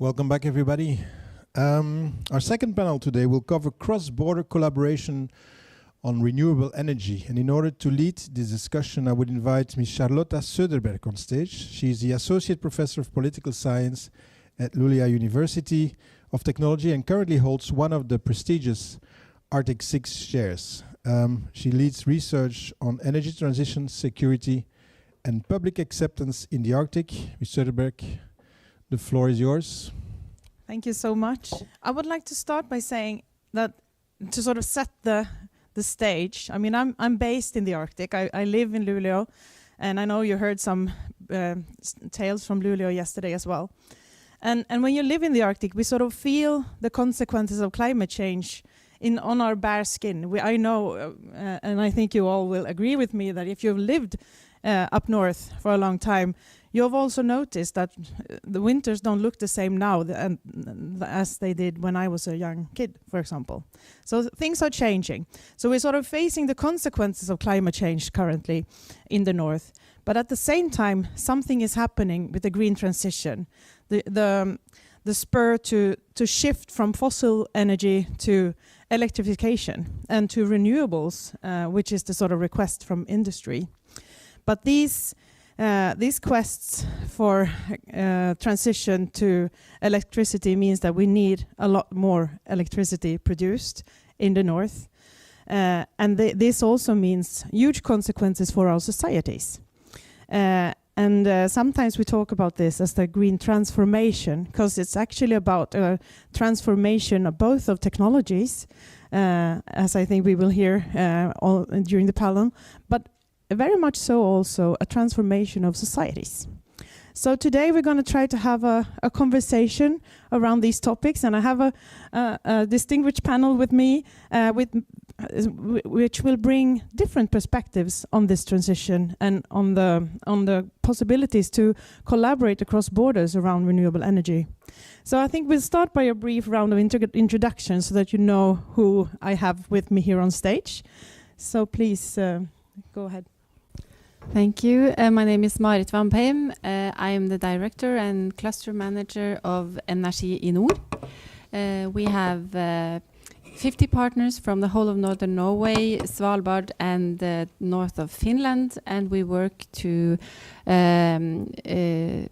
Welcome back, everybody. Our second panel today will cover cross-border collaboration on renewable energy. And in order to lead this discussion, I would invite Ms. Charlotta Söderberg on stage. She is the Associate Professor of Political Science at Luleå University of Technology and currently holds one of the prestigious Arctic 6 chairs. She leads research on energy transition, security, and public acceptance in the Arctic. Ms. Söderberg, the floor is yours. Thank you so much. I would like to start by saying that to sort of set the stage. I mean, I'm based in the Arctic. I live in Luleå, and I know you heard some tales from Luleå yesterday as well. And when you live in the Arctic, we sort of feel the consequences of climate change on our bare skin. I know, and I think you all will agree with me, that if you've lived up north for a long time, you have also noticed that the winters don't look the same now as they did when I was a young kid, for example. So things are changing. So we're sort of facing the consequences of climate change currently in the north. But at the same time, something is happening with the green transition. The spur to shift from fossil energy to electrification and to renewables, which is the sort of request from industry. But these quests for transition to electricity means that we need a lot more electricity produced in the north. And this also means huge consequences for our societies. And sometimes we talk about this as the green transformation, because it's actually about a transformation of both of technologies, as I think we will hear all during the panel, but very much so also a transformation of societies. So today we're going to try to have a conversation around these topics, and I have a distinguished panel with me which will bring different perspectives on this transition and on the possibilities to collaborate across borders around renewable energy. So I think we'll start by a brief round of introduction so that you know who I have with me here on stage. So please go ahead. Thank you. My name is Marit Vampeim. I am the director and cluster manager of Energi i Nord. We have 50 partners from the whole of northern Norway, Svalbard, and the north of Finland, and we work to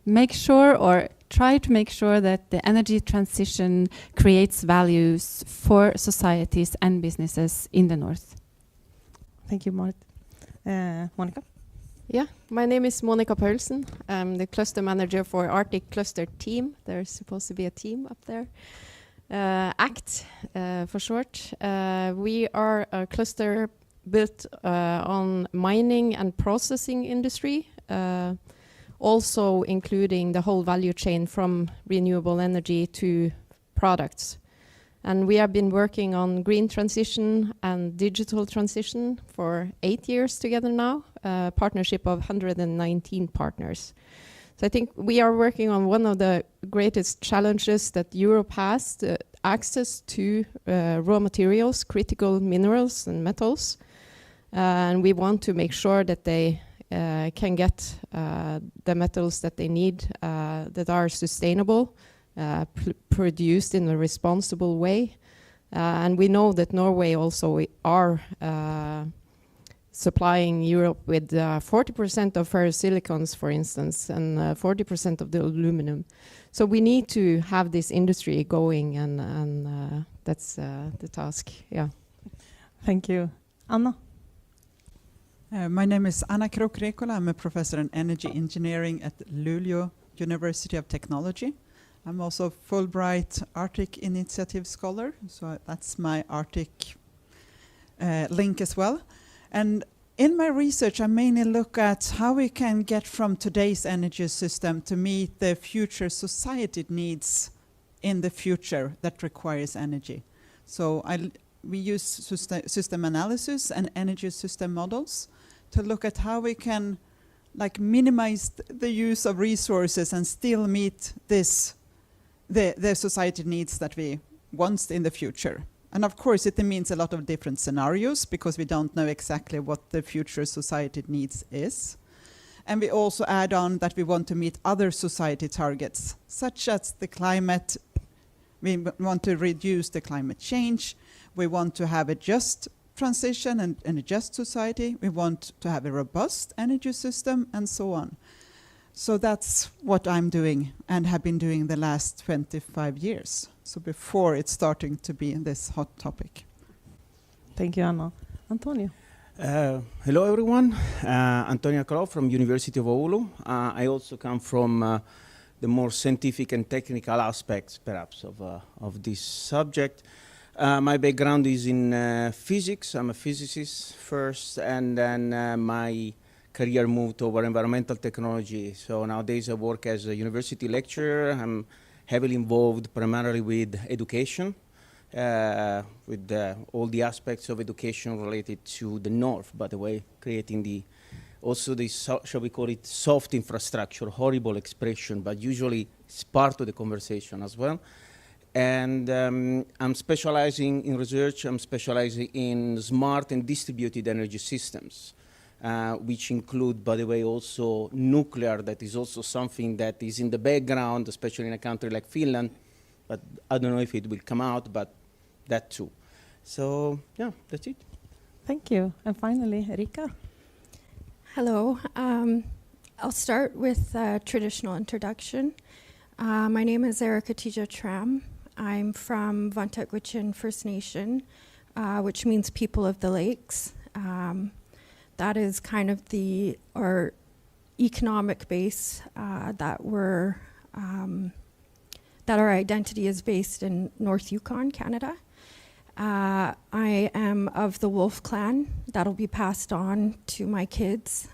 make sure or try to make sure that the energy transition creates values for societies and businesses in the north. Thank you, Marit. Monica? Yeah, my name is Monica Paulsen. I'm the cluster manager for Arctic Cluster Team. There's supposed to be a team up there. ACT for short. We are a cluster built on mining and processing industry, also including the whole value chain from renewable energy to products. And we have been working on green transition and digital transition for 8 years together now, a partnership of 119 partners. So I think we are working on one of the greatest challenges that Europe has, access to raw materials, critical minerals and metals. And we want to make sure that they can get the metals that they need that are sustainable, produced in a responsible way. And we know that Norway also are supplying Europe with 40% of ferrosilicons, for instance, and 40% of the aluminum. So we need to have this industry going, and that's the task. Yeah. Thank you. Anna? My name is Anna Krok-Rekola. I'm a professor in energy engineering at Luleå University of Technology. I'm also a Fulbright Arctic Initiative Scholar, so that's my Arctic link as well. And in my research, I mainly look at how we can get from today's energy system to meet the future society needs in the future that requires energy. So we use system analysis and energy system models to look at how we can minimize the use of resources and still meet the society needs that we want in the future. And of course, it means a lot of different scenarios because we don't know exactly what the future society needs is. And we also add on that we want to meet other society targets, such as the climate. We want to reduce the climate change. We want to have a just transition and a just society. We want to have a robust energy system and so on. So that's what I'm doing and have been doing the last 25 years. So before it's starting to be this hot topic. Thank you, Anna. Antonio. Hello everyone, Antonio Acro from University of Oulu. I also come from the more scientific and technical aspects perhaps of this subject. My background is in physics. I'm a physicist first, and then my career moved over environmental technology. So nowadays I work as a university lecturer. I'm heavily involved primarily with education, with all the aspects of education related to the North, by the way, creating also the, shall we call it, soft infrastructure, horrible expression, but usually it's part of the conversation as well. And I'm specializing in research. I'm specializing in smart and distributed energy systems, which include, by the way, also nuclear. That is also something that is in the background, especially in a country like Finland. But I don't know if it will come out, but that too. So, yeah, that's it. Thank you. And finally, Erika. Hello. I'll start with a traditional introduction. My name is Erika Tija Tram. I'm from Vantakwichin First Nation, which means people of the lakes. That is kind of our economic base that our identity is based in North Yukon, Canada. I am of the Wolf clan. That'll be passed on to my kids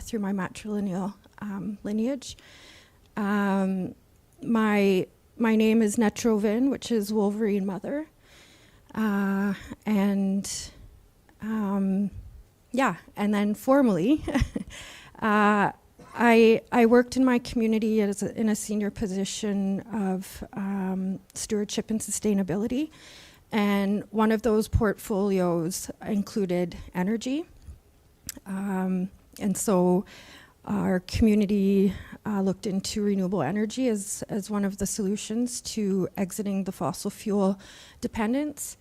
through my matrilineal lineage. My name is Netrovin, which is Wolverine Mother. And then formally, I worked in my community in a senior position of stewardship and sustainability. And one of those portfolios included energy. And so our community looked into renewable energy as one of the solutions to exiting the fossil fuel dependence.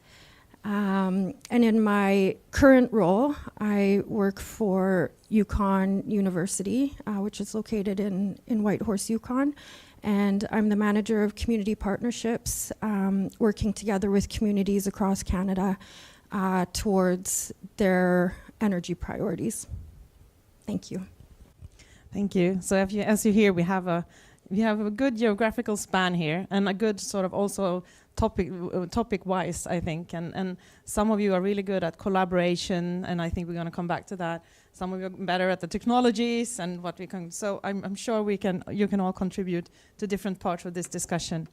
And in my current role, I work for Yukon University, which is located in Whitehorse, Yukon. And I'm the manager of community partnerships, working together with communities across Canada towards their energy priorities. Thank you. Thank you. So as you hear, we have a good geographical span here, and a good sort of also topic-wise, I think. And some of you are really good at collaboration, and I think we're going to come back to that. Some of you are better at the technologies and what we can. So I'm sure you can all contribute to different parts of this discussion.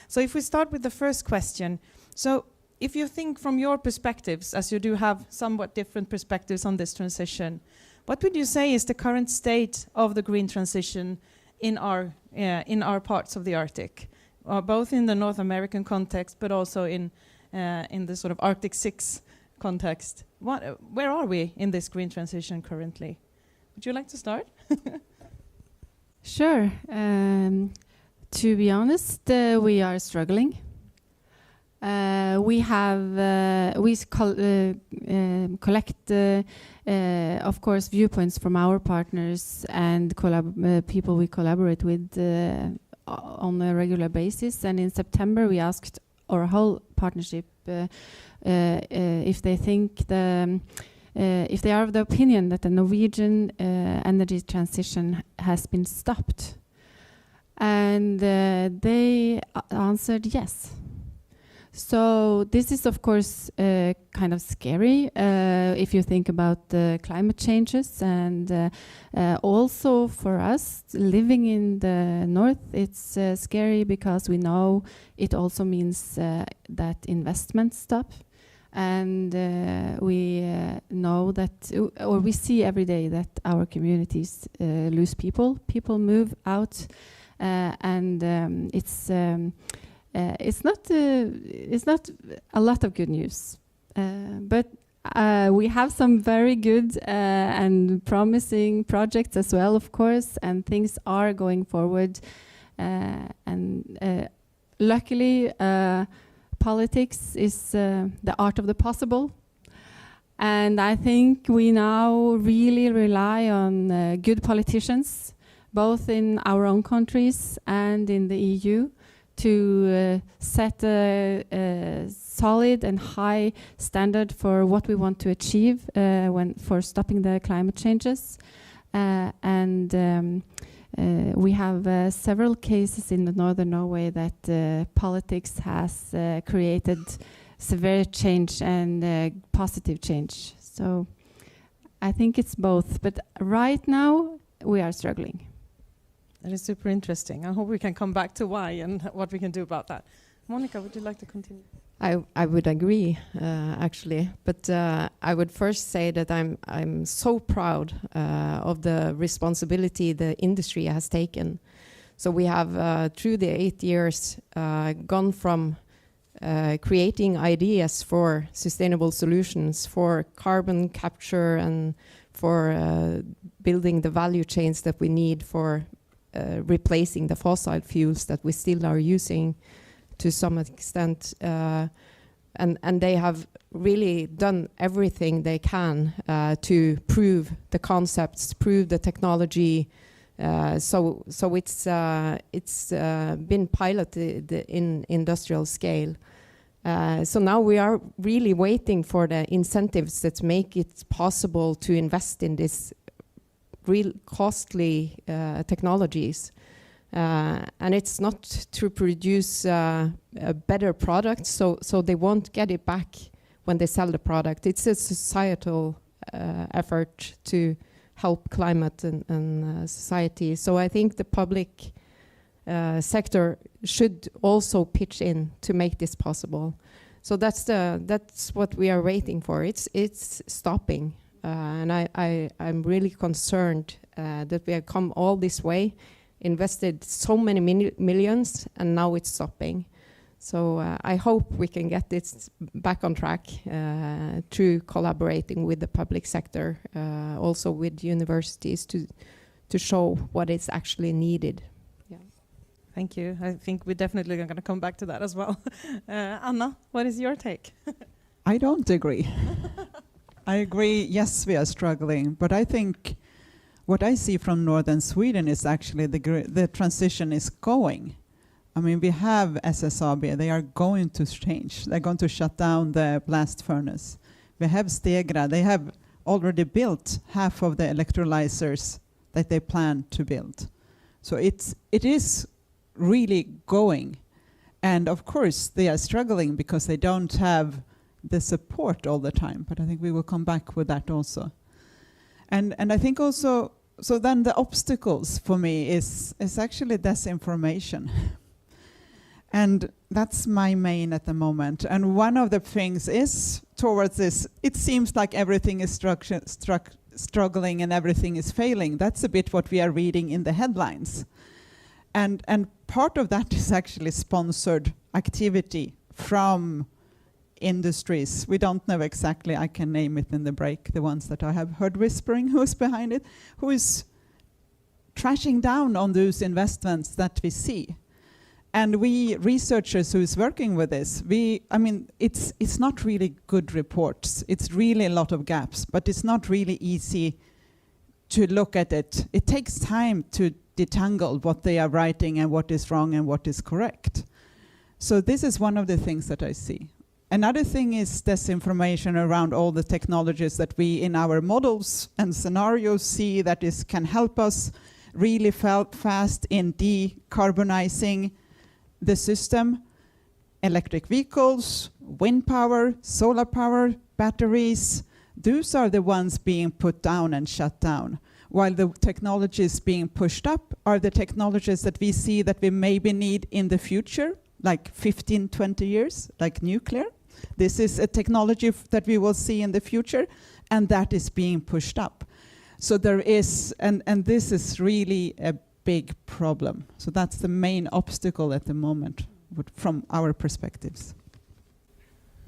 So if we start with the first question, so if you think from your perspectives, as you do have somewhat different perspectives on this transition, what would you say is the current state of the green transition in our parts of the Arctic, both in the North American context, but also in the sort of Arctic 6 context? Where are we in this green transition currently? Would you like to start? Sure. To be honest, we are struggling. We collect, of course, viewpoints from our partners and people we collaborate with on a regular basis. And in September, we asked our whole partnership if they think if they are of the opinion that the Norwegian energy transition has been stopped, and they answered yes. So this is, of course, kind of scary if you think about the climate changes, and also for us living in the north, it's scary because we know it also means that investments stop, and we know that, or we see every day that our communities lose people. People move out, and it's not a lot of good news, but We have some very good and promising projects as well, of course, and things are going forward. Luckily, politics is the art of the possible. And I think we now really rely on good politicians, both in our own countries and in the EU, to set a solid and high standard for what we want to achieve for stopping the climate changes. We have several cases in the northern Norway that politics has created severe change and positive change. So I think it's both, but right now we are struggling. That is super interesting. I hope we can come back to why and what we can do about that. Monica, would you like to continue? I would agree, actually, but I would first say that I'm so proud of the responsibility the industry has taken. So we have, through the 8 years, gone from creating ideas for sustainable solutions, for carbon capture, and for building the value chains that we need for replacing the fossil fuels that we still are using to some extent, and they have really done everything they can to prove the concepts, prove the technology. So it's been piloted in industrial scale. So now we are really waiting for the incentives that make it possible to invest in this real costly technologies. And it's not to produce a better product, so they won't get it back when they sell the product. It's a societal effort to help climate and society. So I think the public sector should also pitch in to make this possible. So that's what we are waiting for. It's stopping, and I'm really concerned that we have come all this way, invested so many millions, and now it's stopping. So I hope we can get this back on track through collaborating with the public sector, also with universities to show what is actually needed. Yeah. Thank you. I think we're definitely going to come back to that as well. Anna, what is your take? I don't agree. I agree, yes, we are struggling, but I think what I see from northern Sweden is actually the transition is going. I mean, we have SSAB, they are going to change. They're going to shut down the blast furnace. We have Stegra, they have already built half of the electrolyzers that they plan to build. So it is really going. And of course, they are struggling because they don't have the support all the time. But I think we will come back with that also. And I think also, so then the obstacles for me is actually disinformation. And that's my main at the moment. And one of the things is towards this, it seems like everything is struggling and everything is failing. That's a bit what we are reading in the headlines. And part of that is actually sponsored activity from industries. We don't know exactly, I can name it in the break, the ones that I have heard whispering who's behind it, who is trashing down on those investments that we see. And we researchers who is working with this, I mean, it's not really good reports. It's really a lot of gaps, but it's not really easy to look at it. It takes time to detangle what they are writing and what is wrong and what is correct. So this is one of the things that I see. Another thing is disinformation around all the technologies that we in our models and scenarios see that can help us really fast in decarbonizing the system. Electric vehicles, wind power, solar power, batteries, those are the ones being put down and shut down. While the technologies being pushed up are the technologies that we see that we maybe need in the future, like 15, 20 years, like nuclear. This is a technology that we will see in the future, and that is being pushed up. So there is, and this is really a big problem. So that's the main obstacle at the moment from our perspectives.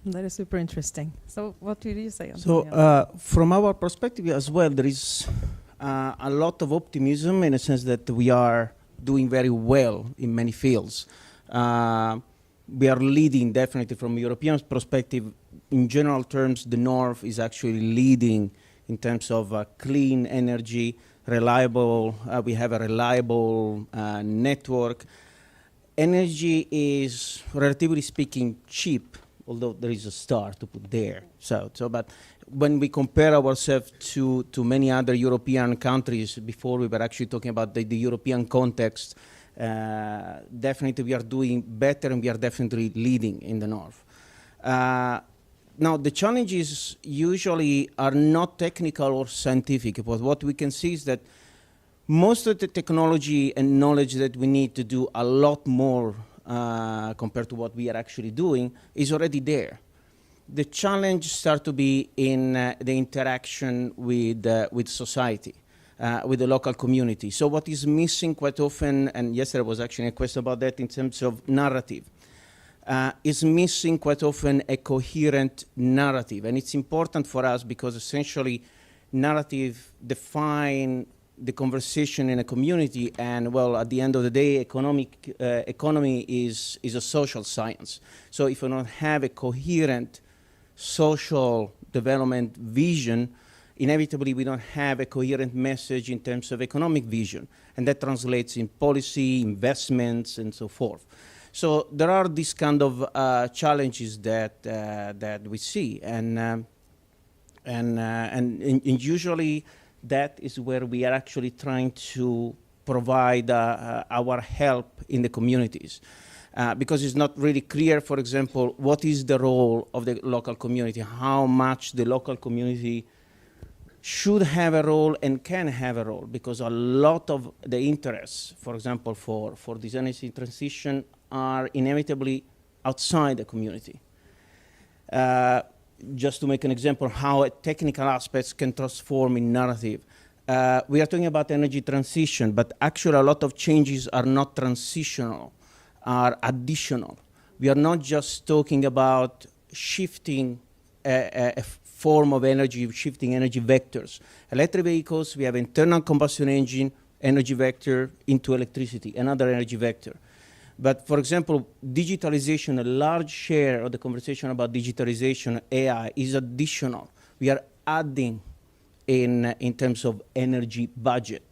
That is super interesting. So what do you say, So Antonio? from our perspective as well, there is a lot of optimism in a sense that we are doing very well in many fields. We are leading definitely from European perspective. In general terms, the North is actually leading in terms of clean energy, reliable, we have a reliable network. Energy is, relatively speaking, cheap, although there is a star to put there. So but when we compare ourselves to many other European countries, before we were actually talking about the European context, definitely we are doing better and we are definitely leading in the North. Now, the challenges usually are not technical or scientific, but what we can see is that most of the technology and knowledge that we need to do a lot more compared to what we are actually doing is already there. The challenge starts to be in the interaction with society, with the local community. So what is missing quite often, and yesterday was actually a question about that in terms of narrative, is missing quite often a coherent narrative. And it's important for us because essentially narrative define the conversation in a community, and well, at the end of the day, economy is a social science. So if we don't have a coherent social development vision, inevitably we don't have a coherent message in terms of economic vision, and that translates in policy, investments, and so forth. So there are these kind of challenges that we see, and usually that is where we are actually trying to provide our help in the communities. Because it's not really clear, for example, what is the role of the local community, how much the local community should have a role and can have a role, because a lot of the interests, for example, for this energy transition are inevitably outside the community. Just to make an example how technical aspects can transform in narrative. We are talking about energy transition, but actually a lot of changes are not transitional, are additional. We are not just talking about shifting a form of energy, shifting energy vectors. Electric vehicles, we have internal combustion engine, energy vector into electricity, another energy vector. But for example, digitalization, a large share of the conversation about digitalization, AI, is additional. We are adding in terms of energy budget.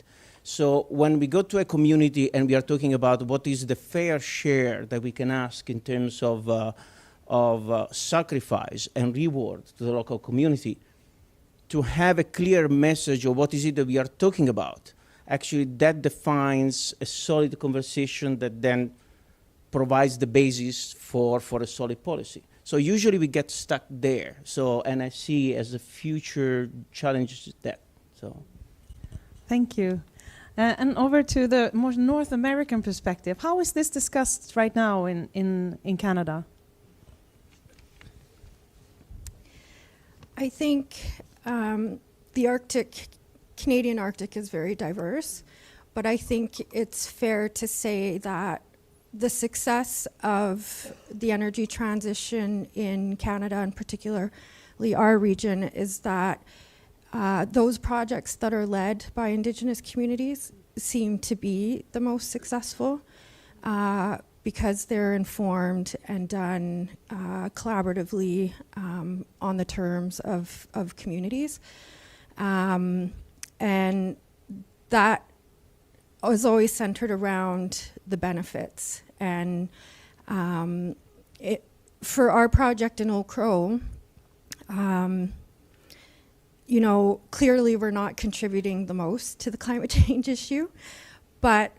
So when we go to a community and we are talking about what is the fair share that we can ask in terms of sacrifice and reward to the local community, to have a clear message of what is it that we are talking about, actually that defines a solid conversation that then provides the basis for a solid policy. So usually we get stuck there. So, and I see as a future challenge that, so. Thank you. And over to the more North American perspective, how is this discussed right now in Canada? I think the Arctic, Canadian Arctic is very diverse, but I think it's fair to say that the success of the energy transition in Canada, and particularly our region, is that those projects that are led by Indigenous communities seem to be the most successful because they're informed and done collaboratively on the terms of communities. And that was always centered around the benefits. And for our project in Old Crow, you know, clearly we're not contributing the most to the climate change issue, but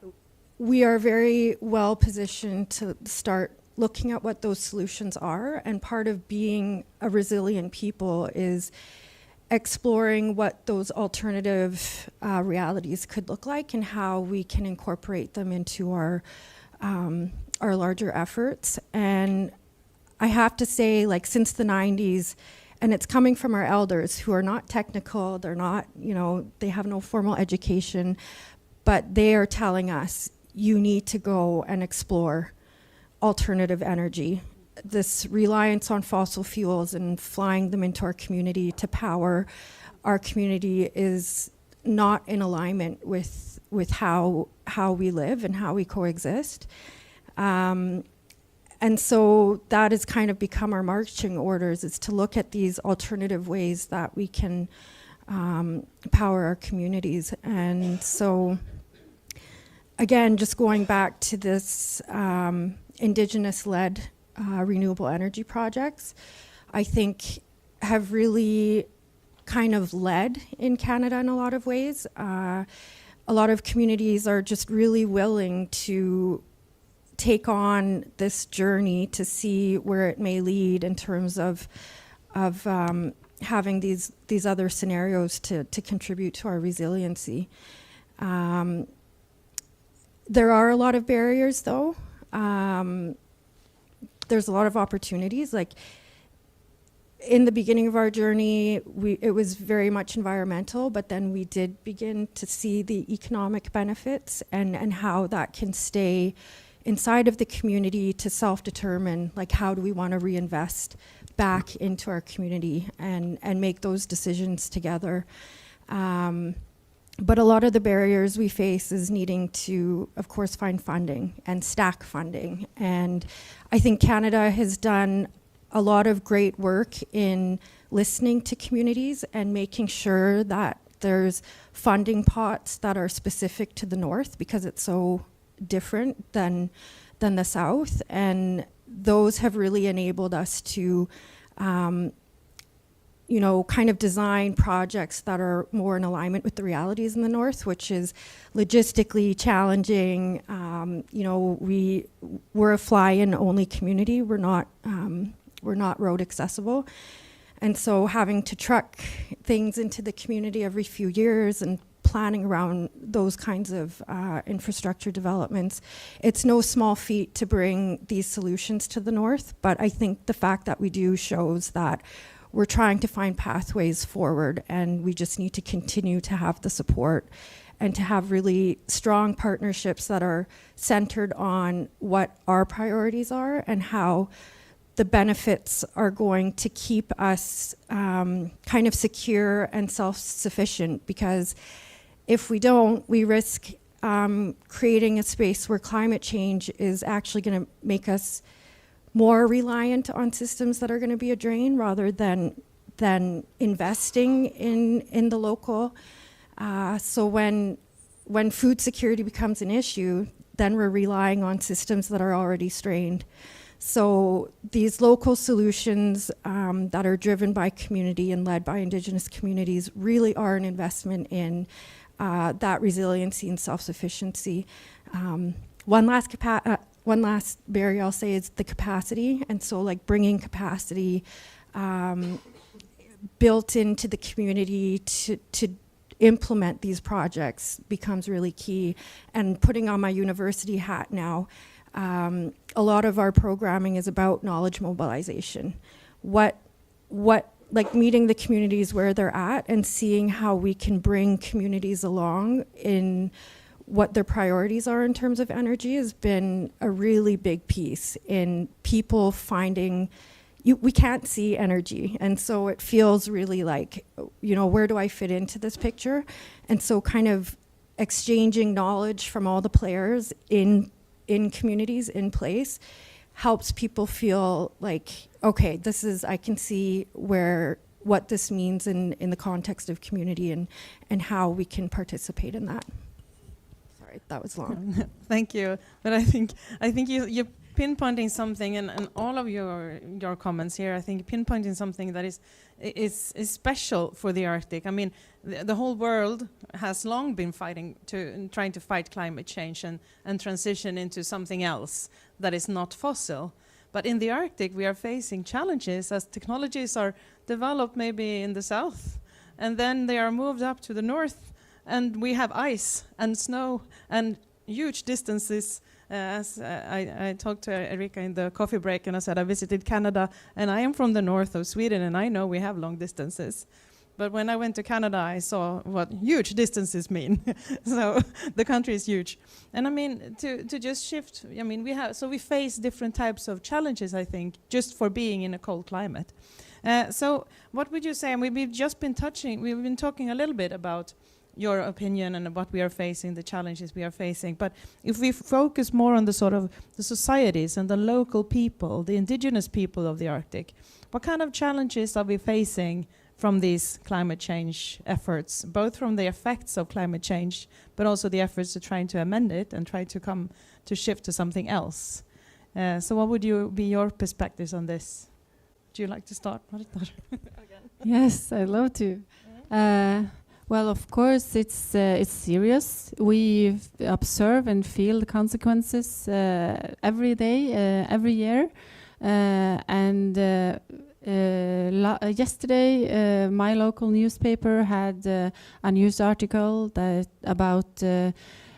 we are very well positioned to start looking at what those solutions are. And part of being a resilient people is exploring what those alternative realities could look like and how we can incorporate them into our larger efforts. And I have to say, like, since the 90s, and it's coming from our elders who are not technical, they're not, you know, they have no formal education, but they are telling us, you need to go and explore alternative energy this reliance on fossil fuels and flying them into our community to power our community is not in alignment with how we live and how we coexist. And so that has kind of become our marching orders, is to look at these alternative ways that we can power our communities. And so, again, just going back to this Indigenous-led renewable energy projects, I think have really kind of led in Canada in a lot of ways. A lot of communities are just really willing to take on this journey to see where it may lead in terms of having these other scenarios to contribute to our resiliency. There are a lot of barriers, though. There's a lot of opportunities. Like in the beginning of our journey, it was very much environmental, but then we did begin to see the economic benefits and how that can stay inside of the community to self-determine, like, how do we want to reinvest back into our community and make those decisions together. But a lot of the barriers we face is needing to, of course, find funding and stack funding. And I think Canada has done a lot of great work in listening to communities and making sure that there's funding pots that are specific to the North, because it's so different than the South. And those have really enabled us to kind of design projects that are more in alignment with the realities in the North, which is logistically challenging. We're a fly-in only community. We're not road accessible. And so having to truck things into the community every few years and planning around those kinds of infrastructure developments, it's no small feat to bring these solutions to the North. But I think the fact that we do shows that we're trying to find pathways forward, and we just need to continue to have the support and to have really strong partnerships that are centered on what our priorities are and how the benefits are going to keep us kind of secure and self-sufficient. Because if we don't, we risk creating a space where climate change is actually going to make us more reliant on systems that are going to be a drain rather than investing in the local. So when food security becomes an issue, then we're relying on systems that are already strained. So these local solutions that are driven by community and led by Indigenous communities really are an investment in that resiliency and self-sufficiency. One last barrier I'll say is the capacity. And so, like, bringing capacity built into the community to implement these projects becomes really key. And putting on my university hat now, a lot of our programming is about knowledge mobilization. Like meeting the communities where they're at and seeing how we can bring communities along in what their priorities are in terms of energy has been a really big piece in people finding, we can't see energy. And so it feels really like, where do I fit into this picture? And so kind of exchanging knowledge from all the players in communities in place helps people feel like, okay, I can see what this means in the context of community and how we can participate in that. Sorry, that was long. Thank you. But I think you're pinpointing something, and all of your comments here, I think pinpointing something that is special for the Arctic. I mean, the whole world has long been trying to fight climate change and transition into something else that is not fossil. But in the Arctic, we are facing challenges as technologies are developed maybe in the south, and then they are moved up to the north, and we have ice and snow and huge distances. As I talked to Erika in the coffee break, and I said I visited Canada, and I am from the north of Sweden, and I know we have long distances. But when I went to Canada, I saw what huge distances mean. So the country is huge. And I mean, to just shift, I mean, we face different types of challenges, I think, just for being in a cold climate. So what would you say, and we've been talking a little bit about your opinion and what we are facing, the challenges we are facing. But if we focus more on the sort of the societies and the local people, the indigenous people of the Arctic, what kind of challenges are we facing from these climate change efforts, both from the effects of climate change, but also the efforts to trying to amend it and try to shift to something else? So what would be your perspectives on this? Do you like to start? Yes, I'd love to. Well, of course, it's serious. We observe and feel the consequences every day, every year. Yesterday, my local newspaper had a news article about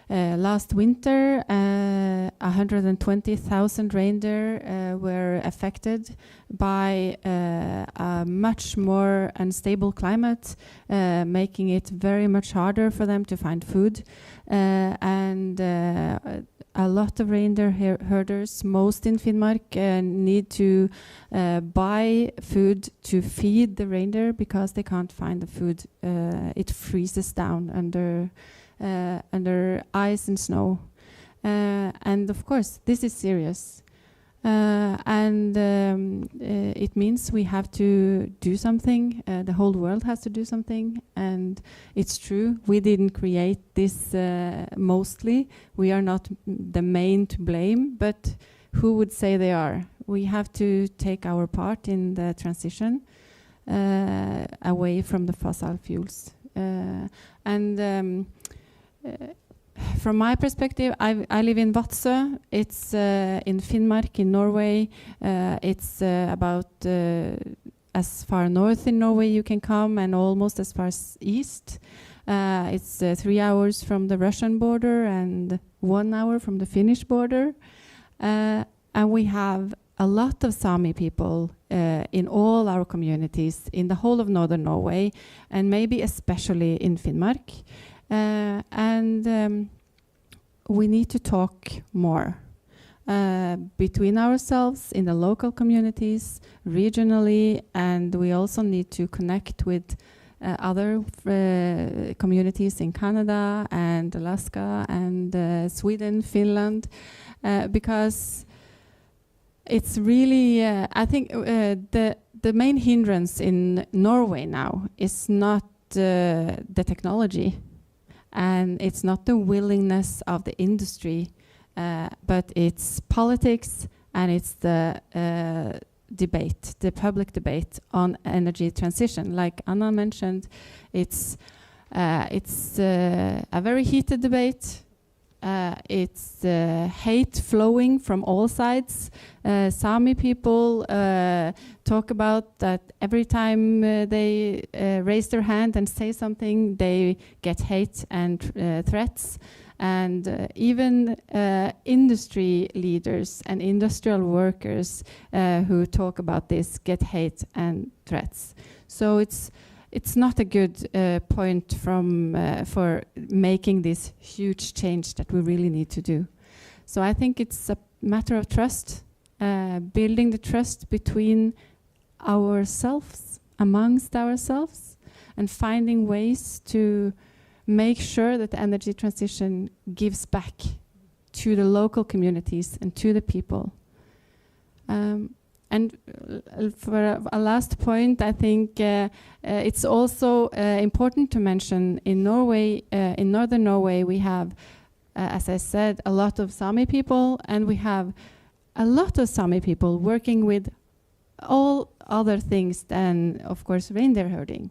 last winter. 120,000 reindeer were affected by a much more unstable climate, making it very much harder for them to find food. A lot of reindeer herders, most in Finnmark, need to buy food to feed the reindeer because they can't find the food. It freezes down under ice and snow. And of course, this is serious. It means we have to do something. The whole world has to do something. And it's true, we didn't create this mostly. We are not the main to blame, but who would say they are? We have to take our part in the transition away from the fossil fuels. From my perspective, I live in Vadsø. It's in Finnmark in Norway. It's about as far north in Norway you can come, and almost as far east. It's 3 hours from the Russian border and 1 hour from the Finnish border. And we have a lot of Sami people in all our communities in the whole of northern Norway, and maybe especially in Finnmark. We need to talk more between ourselves in the local communities, regionally, and we also need to connect with other communities in Canada and Alaska and Sweden, Finland, because it's really, I think the main hindrance in Norway now is not the technology. And it's not the willingness of the industry, but it's politics, and it's the debate, the public debate on energy transition. Like Anna mentioned, it's a very heated debate. It's hate flowing from all sides. Sami people talk about that every time they raise their hand and say something, they get hate and threats. And even industry leaders and industrial workers who talk about this get hate and threats. So it's not a good point for making this huge change that we really need to do. So I think it's a matter of trust, building the trust between ourselves, amongst ourselves, and finding ways to make sure that the energy transition gives back to the local communities and to the people. And for a last point, I think it's also important to mention in Norway, in northern Norway, we have, as I said, a lot of Sami people, and we have a lot of Sami people working with all other things than, of course, reindeer herding.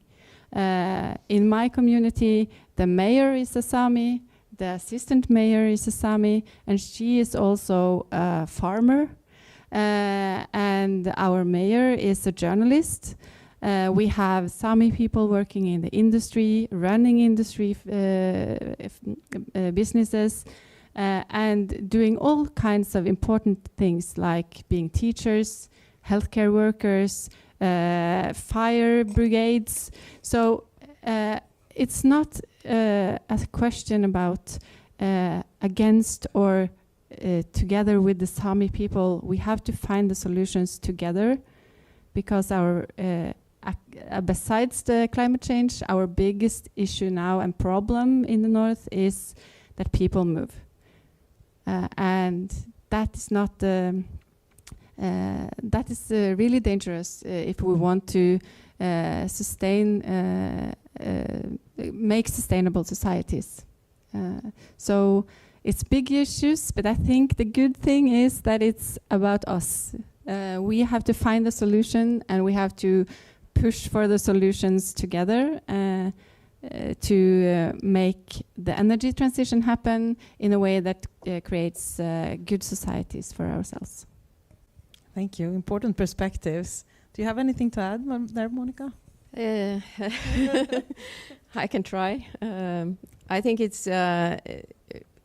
In my community, the mayor is a Sami, the assistant mayor is a Sami, and she is also a farmer. And our mayor is a journalist. We have Sami people working in the industry, running industry businesses, and doing all kinds of important things like being teachers, healthcare workers, fire brigades. So it's not a question about against or together with the Sami people. We have to find the solutions together, because our besides the climate change, our biggest issue now and problem in the north is that people move, and that is not that is really dangerous if we want to make sustainable societies. So it's big issues, but I think the good thing is that it's about us. We have to find the solution, and we have to push for the solutions together to make the energy transition happen in a way that creates good societies for ourselves. Thank you. Important perspectives. Do you have anything to add there, Monica? I can try. I think it's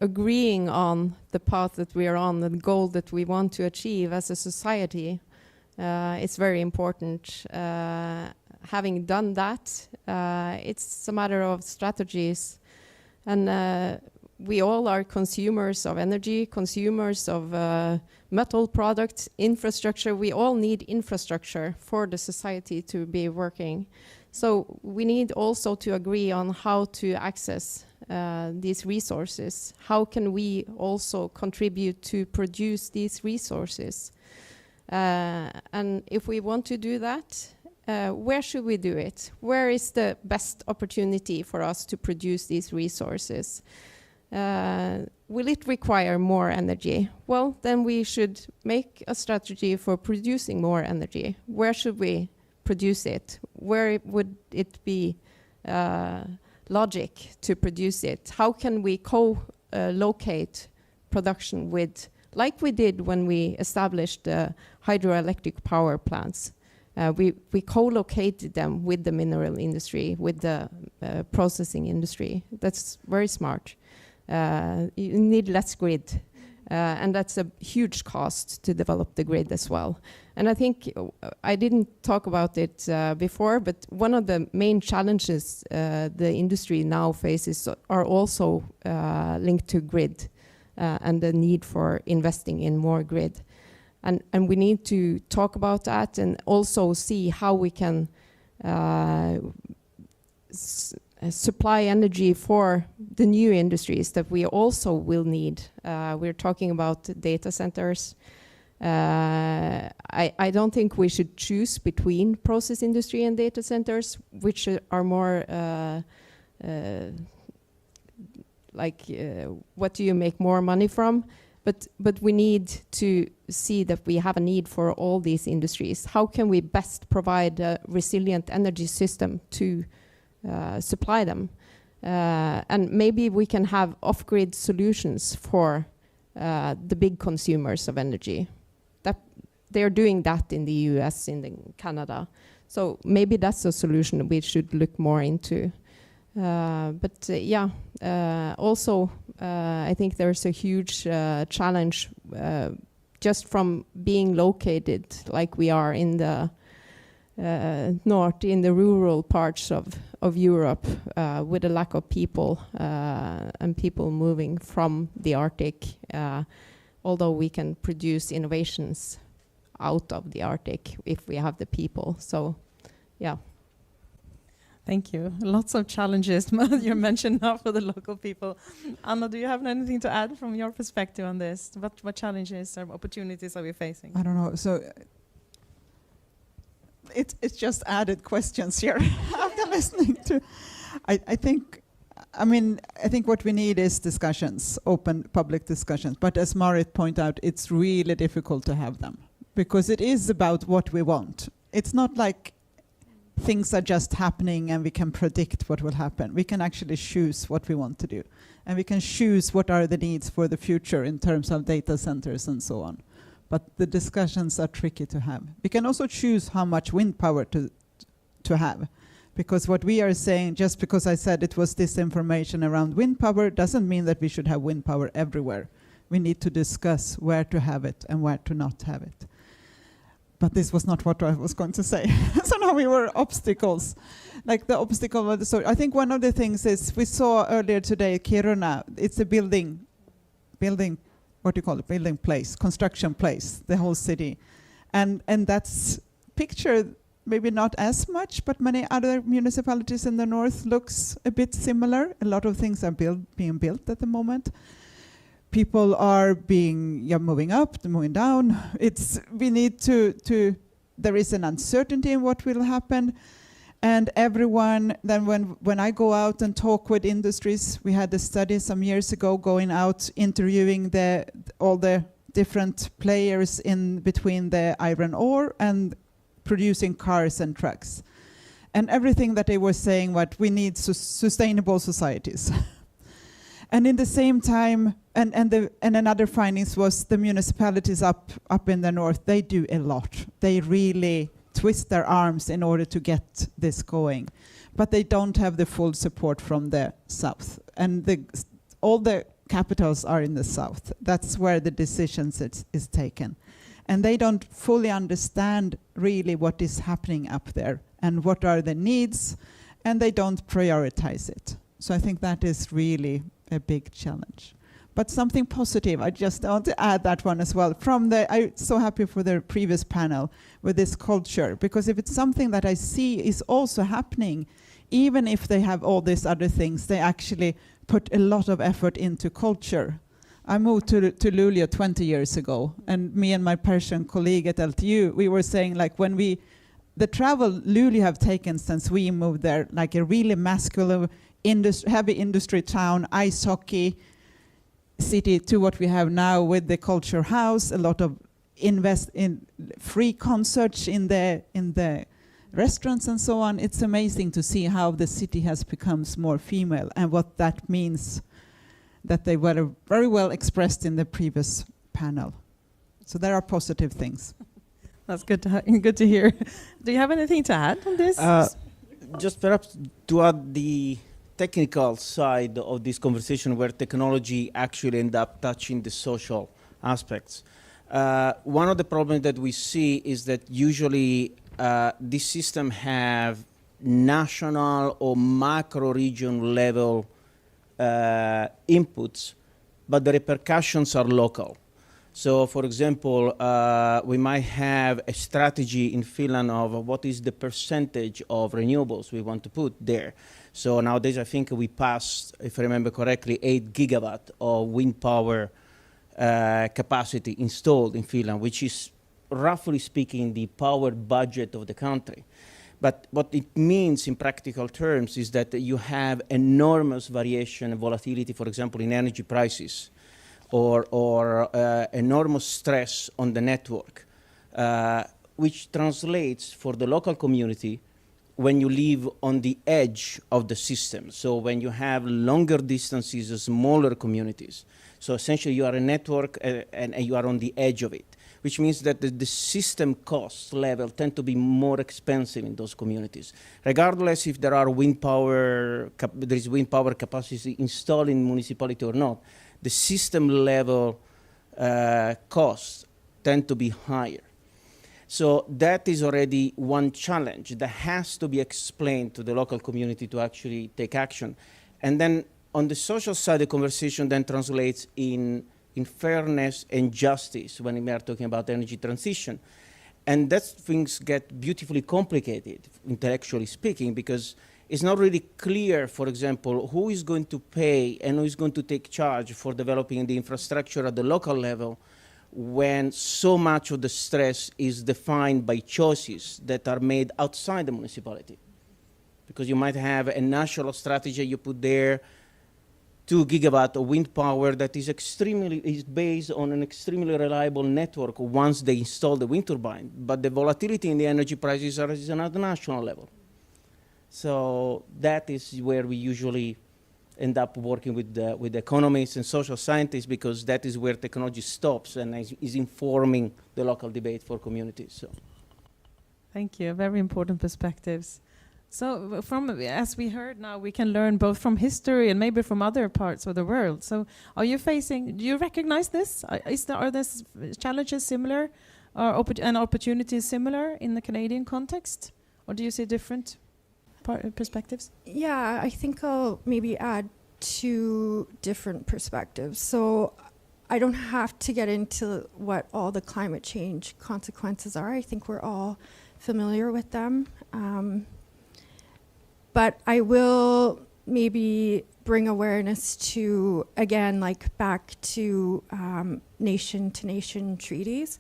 agreeing on the path that we are on, the goal that we want to achieve as a society. It's very important. Having done that, it's a matter of strategies. And we all are consumers of energy, consumers of metal products, infrastructure. We all need infrastructure for the society to be working. So we need also to agree on how to access these resources. How can we also contribute to produce these resources? And if we want to do that, where should we do it? Where is the best opportunity for us to produce these resources? Will it require more energy? Well, then we should make a strategy for producing more energy. Where should we produce it? Where would it be logic to produce it? How can we co-locate production with, like we did when we established the hydroelectric power plants? We co-located them with the mineral industry, with the processing industry. That's very smart. You need less grid, and that's a huge cost to develop the grid as well. And I think I didn't talk about it before, but one of the main challenges the industry now faces are also linked to grid and the need for investing in more grid. And we need to talk about that and also see how we can supply energy for the new industries that we also will need. We're talking about data centers. I don't think we should choose between process industry and data centers, which are more what do you make more money from? But we need to see that we have a need for all these industries. How can we best provide a resilient energy system to supply them? And maybe we can have off-grid solutions for the big consumers of energy. They're doing that in the US, in Canada. So maybe that's a solution we should look more into. Also I think there's a huge challenge just from being located like we are in the north, in the rural parts of Europe, with a lack of people and people moving from the Arctic, although we can produce innovations out of the Arctic if we have the people. So, yeah. Thank you. Lots of challenges you mentioned now for the local people. Anna, do you have anything to add from your perspective on this? What challenges or opportunities are we facing? I don't know. So it's just added questions here after listening to. I think what we need is discussions, open public discussions. But as Marit pointed out, it's really difficult to have them because it is about what we want. It's not like things are just happening and we can predict what will happen. We can actually choose what we want to do. And we can choose what are the needs for the future in terms of data centers and so on. But the discussions are tricky to have. We can also choose how much wind power to have. Because what we are saying, just because I said it was disinformation around wind power, doesn't mean that we should have wind power everywhere. We need to discuss where to have it and where to not have it. But this was not what I was going to say. So now we were obstacles. Like the obstacle of the I think one of the things is we saw earlier today Kiruna. It's a building, what do you call it? Building place, construction place, the whole city. And that's pictured maybe not as much, but many other municipalities in the north looks a bit similar. A lot of things are being built at the moment. People are moving up, moving down. We need to, there is an uncertainty in what will happen. And everyone, then when I go out and talk with industries, we had a study some years ago going out interviewing all the different players in between the iron ore and producing cars and trucks. And everything that they were saying, what we need sustainable societies. And in the same time, and another findings was the municipalities up in the north, they do a lot. They really twist their arms in order to get this going. But they don't have the full support from the south. And all the capitals are in the south. That's where the decisions is taken. And they don't fully understand really what is happening up there and what are the needs, and they don't prioritize it. So I think that is really a big challenge. But something positive, I just want to add that one as well. I'm so happy for the previous panel with this culture, because if it's something that I see is also happening, even if they have all these other things, they actually put a lot of effort into culture. I moved to Luleå 20 years ago, and me and my Persian colleague at LTU, we were saying like the travel Luleå have taken since we moved there, like a really masculine, heavy industry town, ice hockey city, to what we have now with the culture house, a lot of invest in free concerts in the restaurants and so on. It's amazing to see how the city has become more female and what that means, that they were very well expressed in the previous panel. So there are positive things. That's good to hear. Do you have anything to add on this? Just perhaps to add the technical side of this conversation, where technology actually end up touching the social aspects. One of the problems that we see is that usually this system have national or macro region level inputs, but the repercussions are local. So, for example, we might have a strategy in Finland of what is the percentage of renewables we want to put there. So nowadays, I think we passed, if I remember correctly, 8 gigawatt of wind power capacity installed in Finland, which is, roughly speaking, the power budget of the country. But what it means in practical terms is that you have enormous variation and volatility, for example, in energy prices, or enormous stress on the network, which translates for the local community when you live on the edge of the system. So when you have longer distances, smaller communities. So essentially you are a network and you are on the edge of it, which means that the system cost level tend to be more expensive in those communities. Regardless if there are wind power capacity installed in municipality or not, the system level costs tend to be higher. So that is already one challenge that has to be explained to the local community to actually take action. And then on the social side, the conversation then translates in fairness and justice when we are talking about energy transition. And that things get beautifully complicated, intellectually speaking, because it's not really clear, for example, who is going to pay and who is going to take charge for developing the infrastructure at the local level, when so much of the stress is defined by choices that are made outside the municipality. Because you might have a national strategy you put there, 2 gigawatt of wind power that is based on an extremely reliable network once they install the wind turbine. But the volatility in the energy prices is at the national level. So that is where we usually end up working with economists and social scientists, because that is where technology stops and is informing the local debate for communities. So. Thank you. Very important perspectives. So as we heard now, we can learn both from history and maybe from other parts of the world. So do you recognize this? Are these challenges similar Are opportunities similar in the Canadian context, or do you see different perspectives? Yeah, I think I'll maybe add 2 different perspectives. So I don't have to get into what all the climate change consequences are. I think we're all familiar with them. But I will maybe bring awareness to, again, like back to nation-to-nation treaties,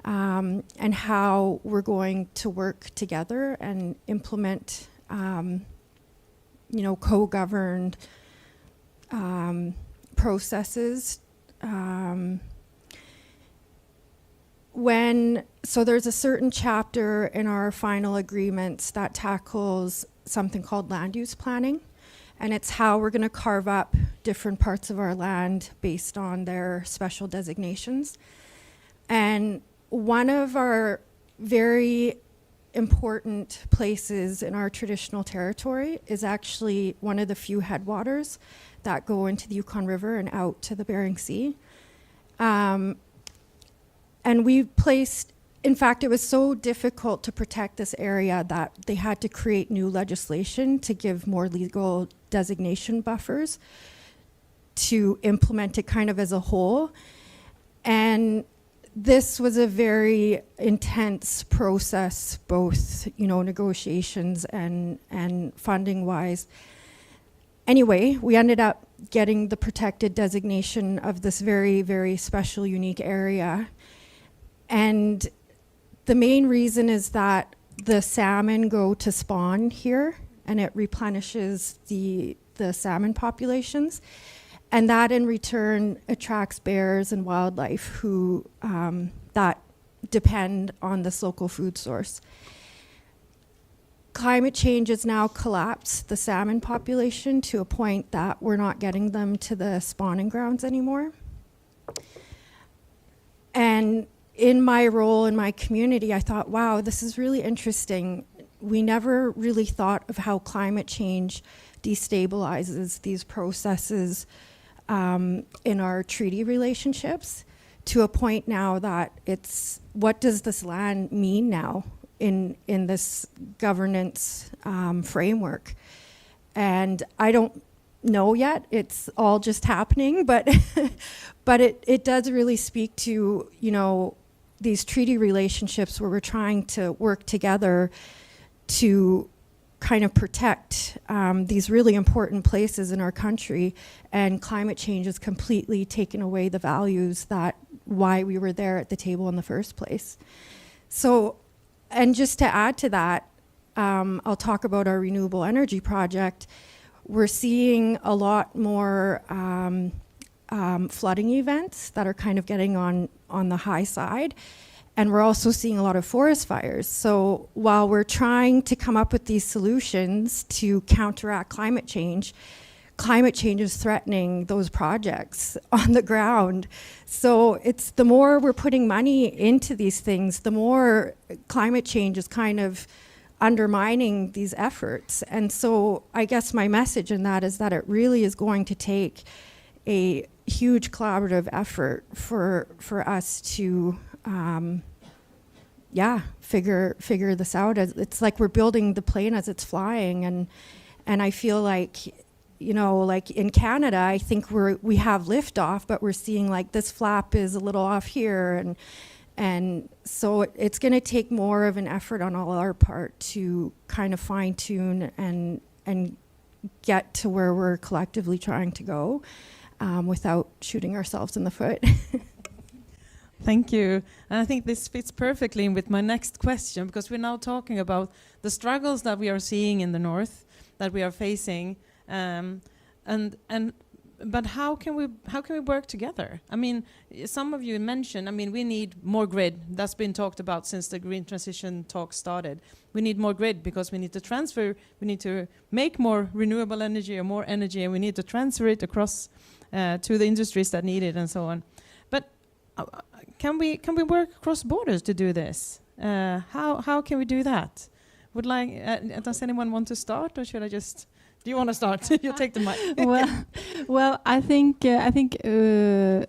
and how we're going to work together and implement, co-governed processes. So there's a certain chapter in our final agreements that tackles something called land use planning, and it's how we're going to carve up different parts of our land based on their special designations. And one of our very important places in our traditional territory is actually one of the few headwaters that go into the Yukon River and out to the Bering Sea. And we placed, in fact, it was so difficult to protect this area that they had to create new legislation to give more legal designation buffers to implement it kind of as a whole. And this was a very intense process, both, negotiations and funding wise. Anyway, we ended up getting the protected designation of this very, very special, unique area. And the main reason is that the salmon go to spawn here, and it replenishes the salmon populations. And that in return attracts bears and wildlife who that depend on this local food source. Climate change has now collapsed the salmon population to a point that we're not getting them to the spawning grounds anymore. And in my role in my community, I thought, wow, this is really interesting. We never really thought of how climate change destabilizes these processes in our treaty relationships, to a point now that it's, what does this land mean now in this governance framework? And I don't know yet, it's all just happening, but but it does really speak to, these treaty relationships where we're trying to work together to kind of protect these really important places in our country, and climate change has completely taken away the values that why we were there at the table in the first place. So, and just to add to that, I'll talk about our renewable energy project. We're seeing a lot more flooding events that are kind of getting on the high side. And we're also seeing a lot of forest fires. So while we're trying to come up with these solutions to counteract climate change is threatening those projects on the ground. So it's the more we're putting money into these things, the more climate change is kind of undermining these efforts. And so I guess my message in that is that it really is going to take a huge collaborative effort for us to figure this out. It's like we're building the plane as it's flying, and I feel like, like in Canada, I think we have liftoff, but we're seeing like this flap is a little off here, and so it's going to take more of an effort on all our part to kind of fine tune and get to where we're collectively trying to go, without shooting ourselves in the foot. Thank you. And I think this fits perfectly in with my next question, because we're now talking about the struggles that we are seeing in the north, that we are facing, but how can we work together? I mean, some of you mentioned, we need more grid. That's been talked about since the green transition talk started. We need more grid because we need to transfer, we need to make more renewable energy or more energy, and we need to transfer it across to the industries that need it and so on. But can we work across borders to do this? How can we do that? Does anyone want to start, or should I just? Do you want to start? You take the mic. well, I think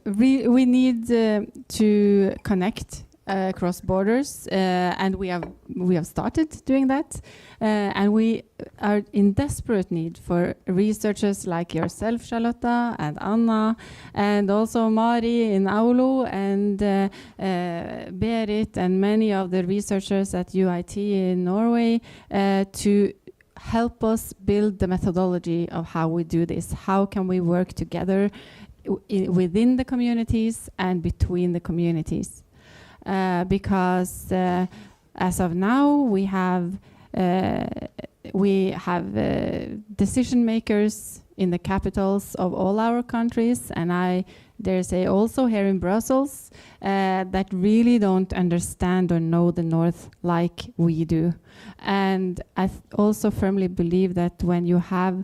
we need to connect across borders, and we have started doing that, and we are in desperate need for researchers like yourself, Charlotta, and Anna, and also Mari in Oulu, and Berit, and many of the researchers at UIT in Norway, to help us build the methodology of how we do this. How can we work together within the communities and between the communities? Because as of now, we have decision makers in the capitals of all our countries, and I dare say also here in Brussels, that really don't understand or know the North like we do. And I also firmly believe that when you have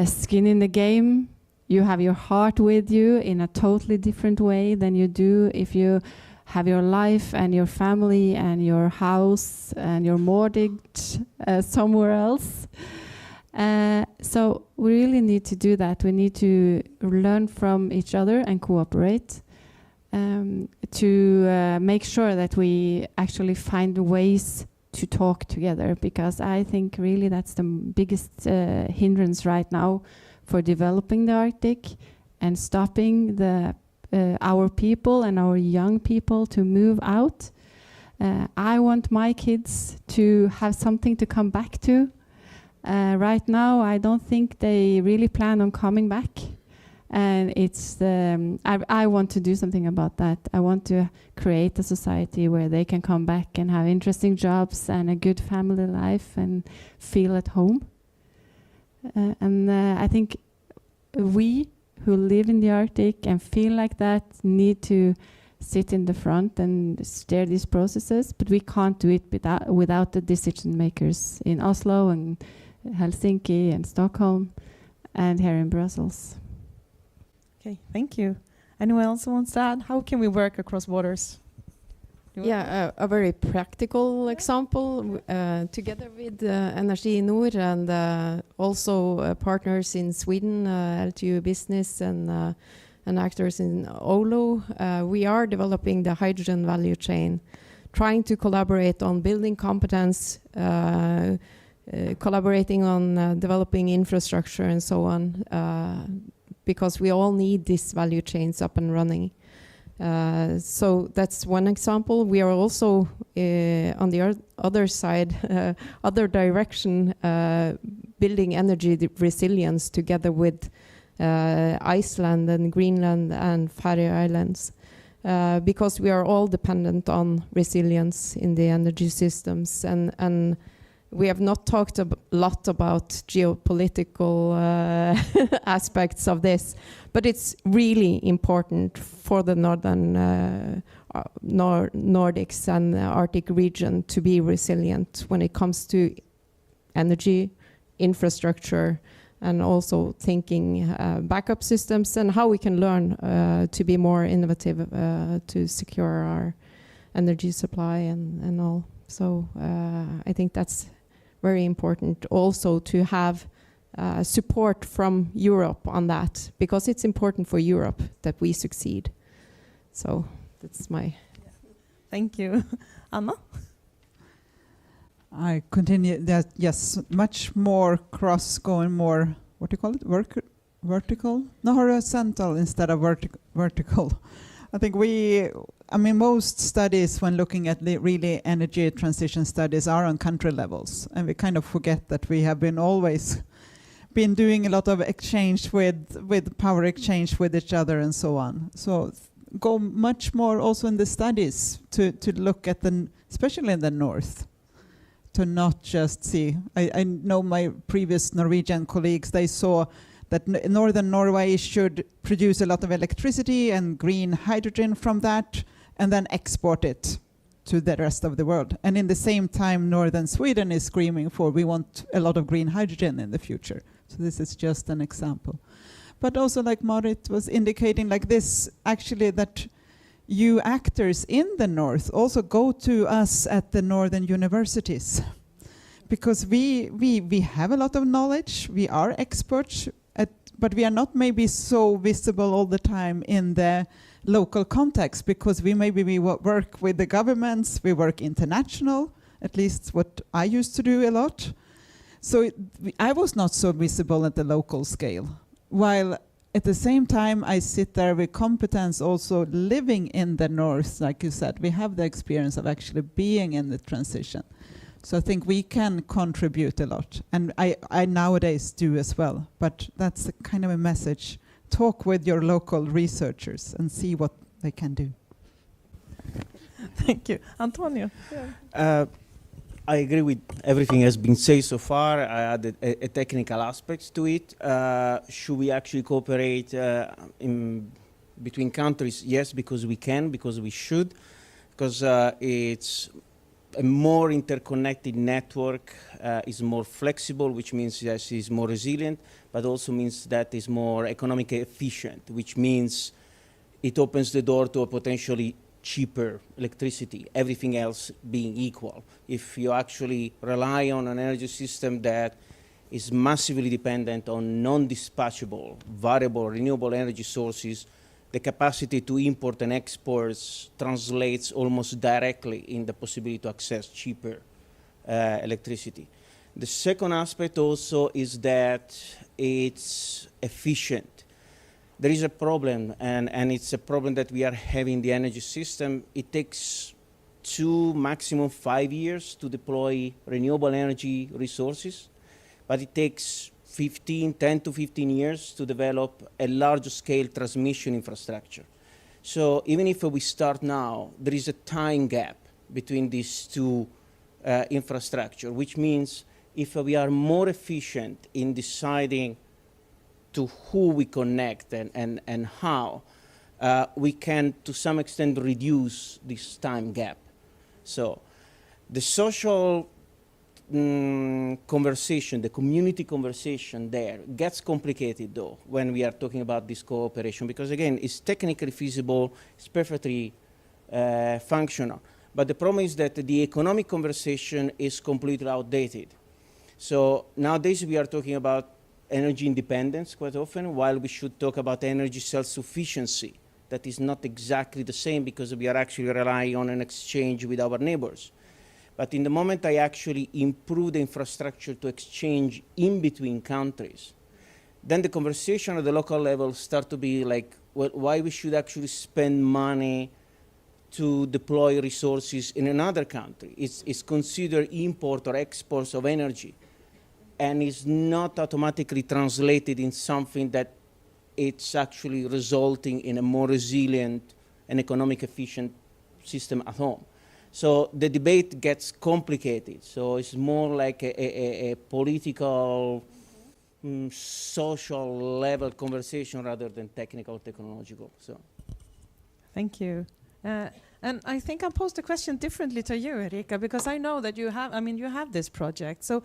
skin in the game, you have your heart with you in a totally different way than you do if you have your life and your family and your house and your mortgage somewhere else. So we really need to do that. We need to learn from each other and cooperate to make sure that we actually find ways to talk together, because I think really that's the biggest hindrance right now for developing the Arctic and stopping our people and our young people to move out. I want my kids to have something to come back to. Right now, I don't think they really plan on coming back. And it's I want to do something about that. I want to create a society where they can come back and have interesting jobs and a good family life and feel at home. And I think we who live in the Arctic and feel like that need to sit in the front and steer these processes, but we can't do it without the decision makers in Oslo and Helsinki and Stockholm and here in Brussels. Okay, thank you. Anyone else wants to add? How can we work across borders? Yeah, a very practical example, together with Energi Nord and also partners in Sweden, LTU Business and actors in Oulu, we are developing the hydrogen value chain, trying to collaborate on building competence, collaborating on developing infrastructure and so on, because we all need these value chains up and running. So that's one example. We are also on the other side, other direction, building energy resilience together with Iceland and Greenland and Faroe Islands, because we are all dependent on resilience in the energy systems, and we have not talked a lot about geopolitical aspects of this, but it's really important for the Nordics and the Arctic region to be resilient when it comes to energy, infrastructure, and also thinking backup systems and how we can learn to be more innovative to secure our energy supply and all. So I think that's very important also to have support from Europe on that, because it's important for Europe that we succeed. So that's my... Thank you. Anna? I continue that, yes, much more going more, what do you call it, vertical? No, horizontal instead of vertical. I think most studies when looking at the really energy transition studies are on country levels, and we kind of forget that we have always been doing a lot of exchange with power exchange with each other and so on. So go much more also in the studies to look at especially in the north, to not just see. I know my previous Norwegian colleagues, they saw that northern Norway should produce a lot of electricity and green hydrogen from that, and then export it to the rest of the world. And in the same time, northern Sweden is screaming for, we want a lot of green hydrogen in the future. So this is just an example. But also, like Marit was indicating, like this, actually, that you actors in the north also go to us at the northern universities, because we have a lot of knowledge, we are experts, but we are not maybe so visible all the time in the local context, because we work with the governments, we work international, at least what I used to do a lot. So I was not so visible at the local scale, while at the same time I sit there with competence also living in the north, like you said. We have the experience of actually being in the transition. So I think we can contribute a lot, and I nowadays do as well, but that's a kind of a message. Talk with your local researchers and see what they can do. Thank you. Antonio? I agree with everything has been said so far. I added a technical aspects to it. Should we actually cooperate in between countries? Yes, because we can, because we should, because it's a more interconnected network, is more flexible, which means yes, is more resilient, but also means that is more economically efficient, which means it opens the door to a potentially cheaper electricity, everything else being equal. If you actually rely on an energy system that is massively dependent on non-dispatchable, variable, renewable energy sources, the capacity to import and export translates almost directly in the possibility to access cheaper electricity. The second aspect also is that it's efficient. There is a problem, and it's a problem that we are having in the energy system. It takes 2, maximum 5 years to deploy renewable energy resources, but it takes 10 to 15 years to develop a large-scale transmission infrastructure. So even if we start now, there is a time gap between these two infrastructure, which means if we are more efficient in deciding to who we connect and how, we can to some extent reduce this time gap. So the social conversation, the community conversation there gets complicated though when we are talking about this cooperation, because again, it's technically feasible, it's perfectly functional. But the problem is that the economic conversation is completely outdated. So nowadays we are talking about energy independence quite often, while we should talk about energy self-sufficiency. That is not exactly the same because we are actually relying on an exchange with our neighbors. But in the moment I actually improve the infrastructure to exchange in between countries, then the conversation at the local level start to be like, well, why we should actually spend money to deploy resources in another country. It's considered import or exports of energy, and is not automatically translated in something that it's actually resulting in a more resilient and economic efficient system at home. So the debate gets complicated. So it's more like a political, social level conversation rather than technical, technological. So, Thank you. And I think I'll pose the question differently to you, Erika, because I know that you have this project. So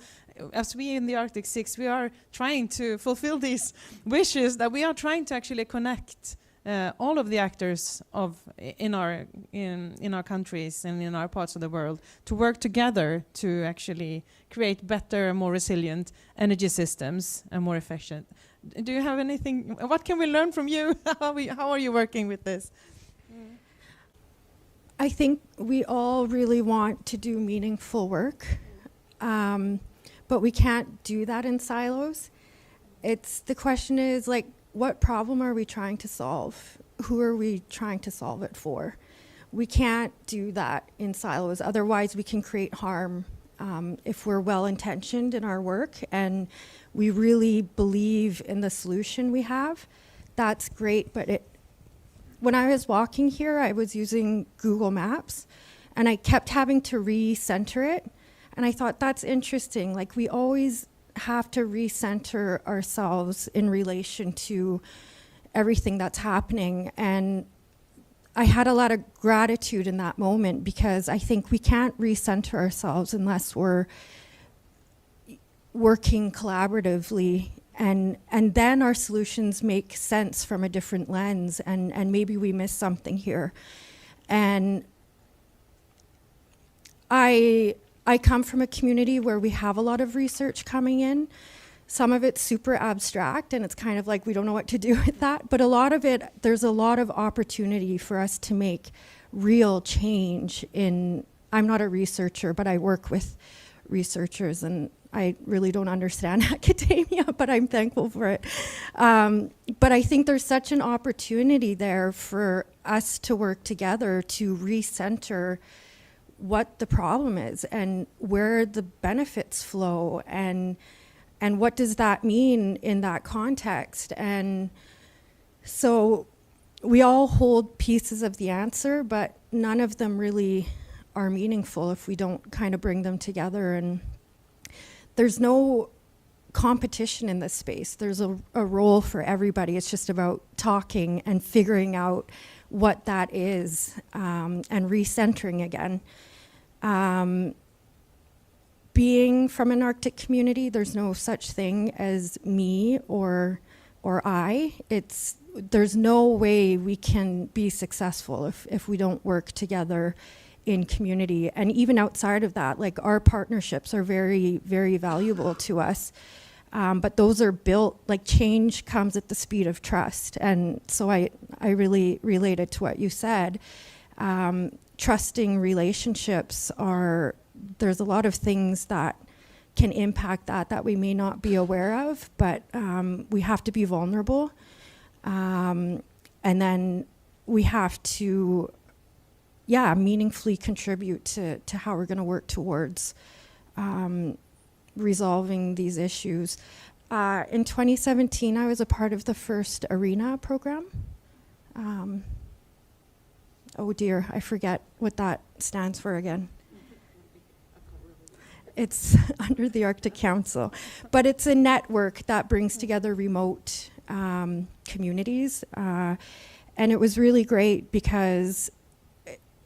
as we in the Arctic 6, we are trying to fulfill these wishes that we are trying to actually connect all of the actors in our countries and in our parts of the world to work together to actually create better, more resilient energy systems and more efficient. Do you have anything? What can we learn from you? How are you working with this? I think we all really want to do meaningful work, but we can't do that in silos. The question is like, what problem are we trying to solve? Who are we trying to solve it for? We can't do that in silos. Otherwise, we can create harm if we're well-intentioned in our work and we really believe in the solution we have. That's great, but when I was walking here, I was using Google Maps, and I kept having to recenter it. And I thought, that's interesting. Like, we always have to recenter ourselves in relation to everything that's happening. And I had a lot of gratitude in that moment, because I think we can't recenter ourselves unless we're working collaboratively. And then our solutions make sense from a different lens, and maybe we miss something here. And I come from a community where we have a lot of research coming in, some of it's super abstract and it's kind of like we don't know what to do with that. But a lot of it, there's a lot of opportunity for us to make real change in, I'm not a researcher, but I work with researchers and I really don't understand academia, but I'm thankful for it. But I think there's such an opportunity there for us to work together to recenter what the problem is and where the benefits flow and what does that mean in that context. And so we all hold pieces of the answer, but none of them really are meaningful if we don't kind of bring them together. And there's no competition in this space. There's a role for everybody. It's just about talking and figuring out what that is, and recentering again. Being from an Arctic community, there's no such thing as me or I. There's no way we can be successful if we don't work together in community. And even outside of that, like our partnerships are very, very valuable to us. But those are built, like change comes at the speed of trust. And so I really related to what you said. Trusting relationships there's a lot of things that can impact that we may not be aware of, but we have to be vulnerable. And then we have to, meaningfully contribute to how we're going to work towards resolving these issues. In 2017, I was a part of the first ARENA program. Oh dear, I forget what that stands for again. It's under the Arctic Council, but it's a network that brings together remote communities. And it was really great because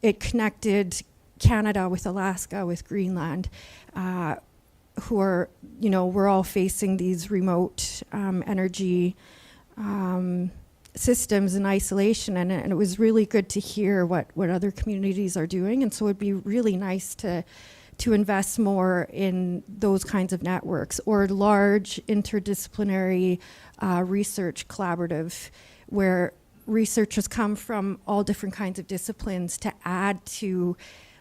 it connected Canada with Alaska, with Greenland, who are, we're all facing these remote energy systems in isolation. And it was really good to hear what other communities are doing. And so it'd be really nice to invest more in those kinds of networks or large interdisciplinary research collaborative where researchers come from all different kinds of disciplines to add to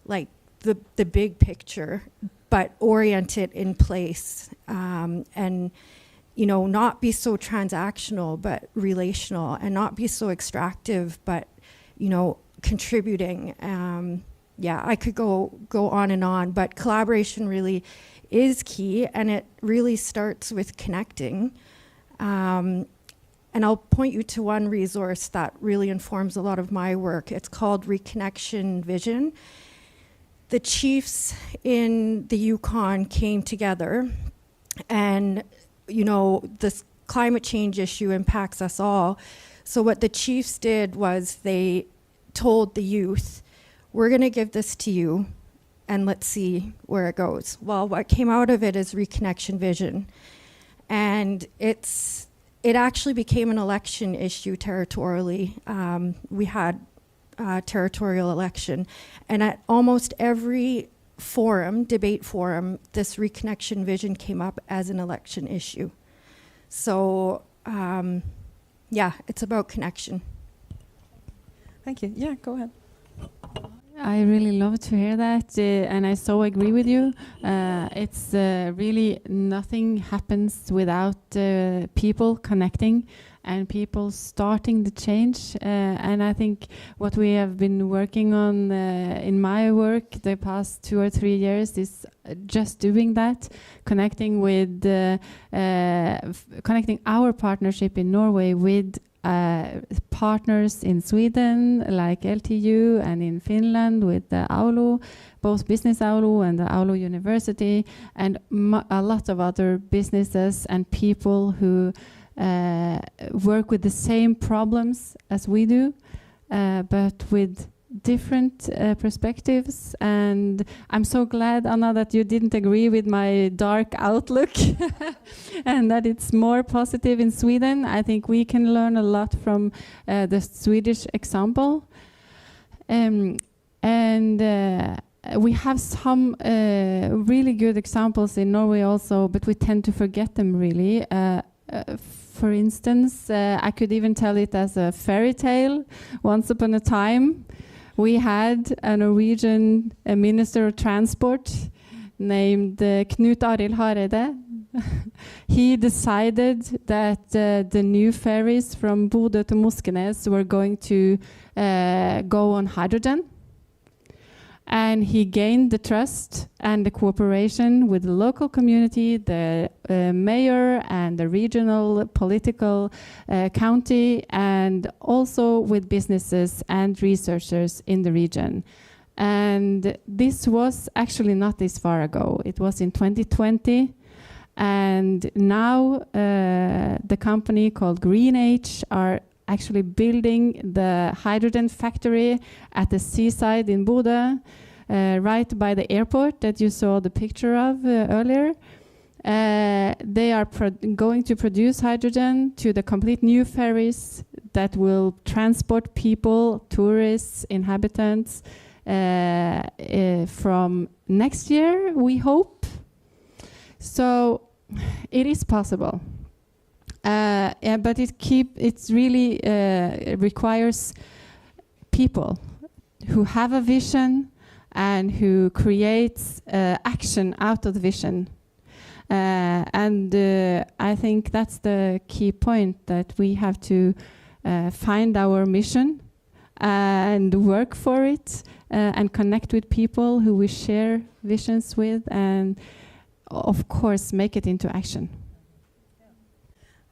like the big picture, but orient it in place and not be so transactional but relational, and not be so extractive but contributing. I could go on and on, but collaboration really is key, and it really starts with connecting. And I'll point you to one resource that really informs a lot of my work. It's called Reconnection Vision. The chiefs in the Yukon came together, and this climate change issue impacts us all. So what the chiefs did was they told the youth, we're going to give this to you, and let's see where it goes. Well, what came out of it is Reconnection Vision. And it actually became an election issue territorially. We had a territorial election. And at almost every debate forum, this Reconnection Vision came up as an election issue. So, it's about connection. Thank you. Yeah, go ahead. I really love to hear that, and I so agree with you. It's really nothing happens without people connecting and people starting the change. And I think what we have been working on in my work the past 2 or 3 years is just doing that, connecting with connecting our partnership in Norway with partners in Sweden like LTU, and in Finland with the Oulu, both Business Oulu and the Oulu University, and a lot of other businesses and people who work with the same problems as we do, but with different perspectives. And I'm so glad, Anna, that you didn't agree with my dark outlook and that it's more positive in Sweden. I think we can learn a lot from the Swedish example. And we have some really good examples in Norway also, but we tend to forget them really. For instance, I could even tell it as a fairy tale. Once upon a time, we had a Norwegian Minister of Transport named Knut Arild Hareide. He decided that the new ferries from Bodø to Moskenes were going to go on hydrogen. And he gained the trust and the cooperation with the local community, the mayor and the regional political county, and also with businesses and researchers in the region. And this was actually not this far ago. It was in 2020. And now the company called GreenH are actually building the hydrogen factory at the seaside in Bodø, right by the airport that you saw the picture of earlier. They are going to produce hydrogen to the complete new ferries that will transport people, tourists, inhabitants from next year, we hope. So it is possible. Yeah, but it really requires people who have a vision and who creates action out of the vision. And I think that's the key point, that we have to find our mission and work for it and connect with people who we share visions with, and of course make it into action.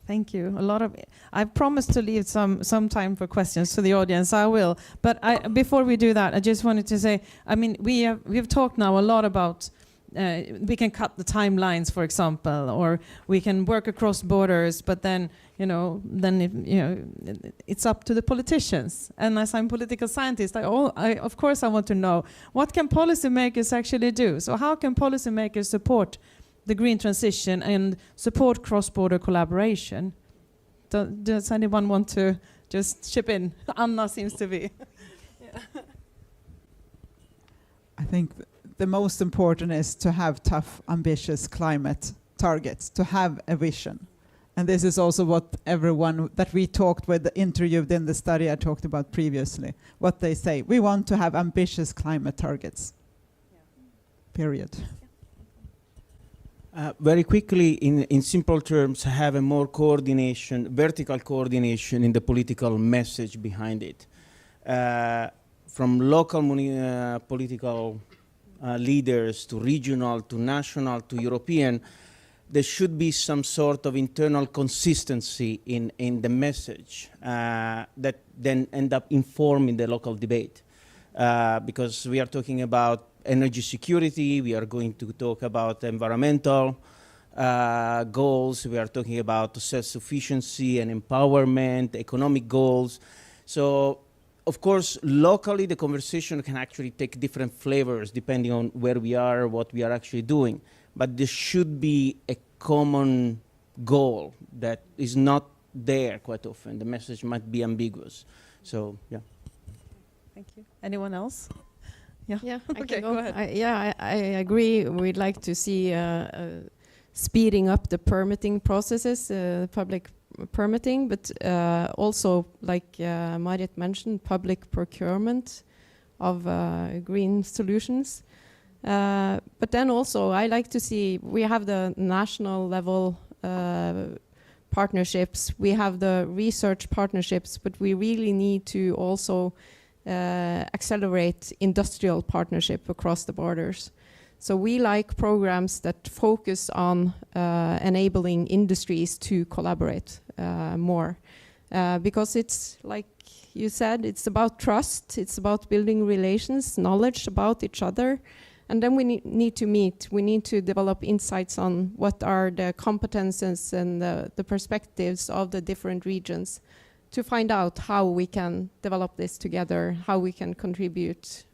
Thank you. I promised to leave some time for questions to the audience. I will. But before we do that, I just wanted to say, I mean, we've talked now a lot about we can cut the timelines, for example, or we can work across borders. But then, it's up to the politicians. And as I'm a political scientist, of course I want to know, what can policymakers actually do? So how can policymakers support the green transition and support cross-border collaboration? Does anyone want to just chip in? Anna seems to be. I think the most important is to have tough, ambitious climate targets, to have a vision. And this is also what everyone that we talked with, interviewed in the study I talked about previously, what they say. We want to have ambitious climate targets. Period. Very quickly, in simple terms, have a more coordination, vertical coordination in the political message behind it. From local political leaders to regional to national to European, there should be some sort of internal consistency in the message that then end up informing the local debate. Because we are talking about energy security, we are going to talk about environmental goals, we are talking about self-sufficiency and empowerment, economic goals. So, of course, locally the conversation can actually take different flavors depending on where we are, what we are actually doing. But there should be a common goal that is not there quite often. The message might be ambiguous. So, yeah. Thank you. Anyone else? Yeah, okay, go ahead. I agree. We'd like to see speeding up the permitting processes, public permitting, but also, like Marit mentioned, public procurement of green solutions. But then also, I like to see, we have the national level partnerships, we have the research partnerships, but we really need to also accelerate industrial partnership across the borders. So we like programs that focus on enabling industries to collaborate more. Because it's, like you said, it's about trust, it's about building relations, knowledge about each other. And then we need to meet, we need to develop insights on what are the competences and the perspectives of the different regions, to find out how we can develop this together, how we can contribute,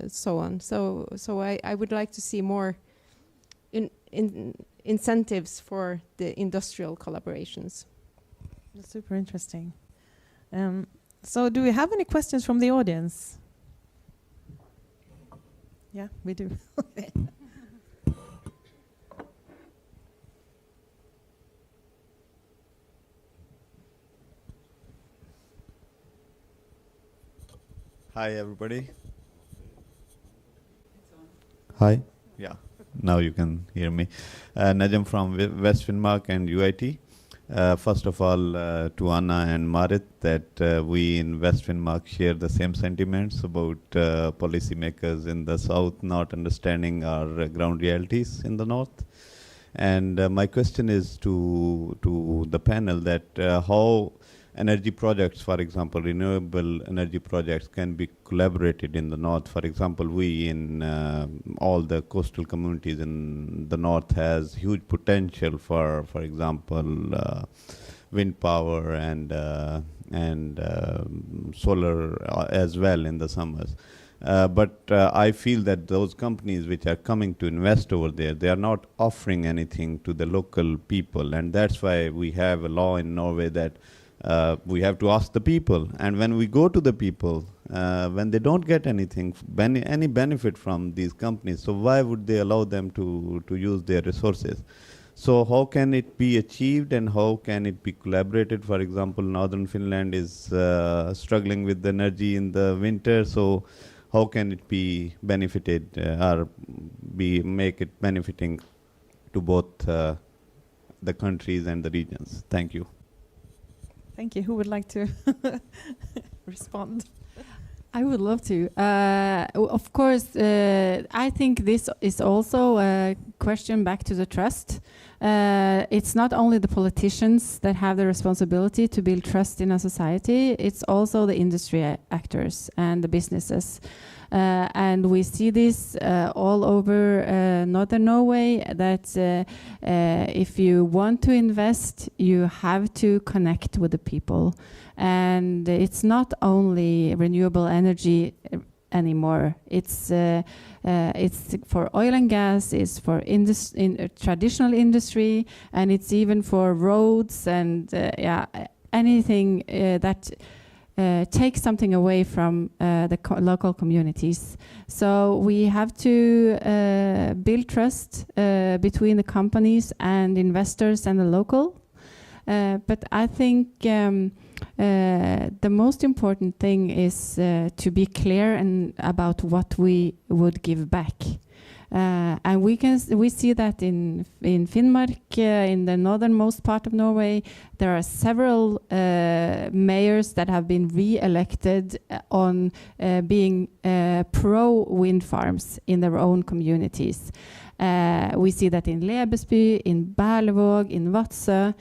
so on. So I would like to see more incentives for the industrial collaborations. That's super interesting. So do we have any questions from the audience? Yeah, we do. Hi, everybody. Hi. Yeah. Now you can hear me. Najam from West Finnmark and UIT. First of all, to Anna and Marit, that we in West Finnmark share the same sentiments about policymakers in the south not understanding our ground realities in the north. And my question is to the panel that how energy projects, for example, renewable energy projects can be collaborated in the north. For example, we in all the coastal communities in the north has huge potential for example, wind power and solar as well in the summers. But I feel that those companies which are coming to invest over there, they are not offering anything to the local people, and that's why we have a law in Norway that we have to ask the people, and when we go to the people, when they don't get anything, any benefit from these companies, so why would they allow them to use their resources? So how can it be achieved and how can it be collaborated? For example, Northern Finland is struggling with energy in the winter, so how can it be benefited or make it benefiting to both the countries and the regions? Thank you. Thank you. Who would like to respond? I would love to. Of course, I think this is also a question back to the trust. It's not only the politicians that have the responsibility to build trust in a society, it's also the industry actors and the businesses. And we see this all over northern Norway, that if you want to invest, you have to connect with the people. And it's not only renewable energy anymore. It's for oil and gas, it's for traditional industry, and it's even for roads and anything that takes something away from the local communities. So we have to build trust between the companies and investors and the local. But I think the most important thing is to be clear about what we would give back. And we see that in Finnmark, in the northernmost part of Norway, there are several mayors that have been re-elected on being pro wind farms in their own communities. We see that in Lebesby, in Berlevåg, in Vadsø.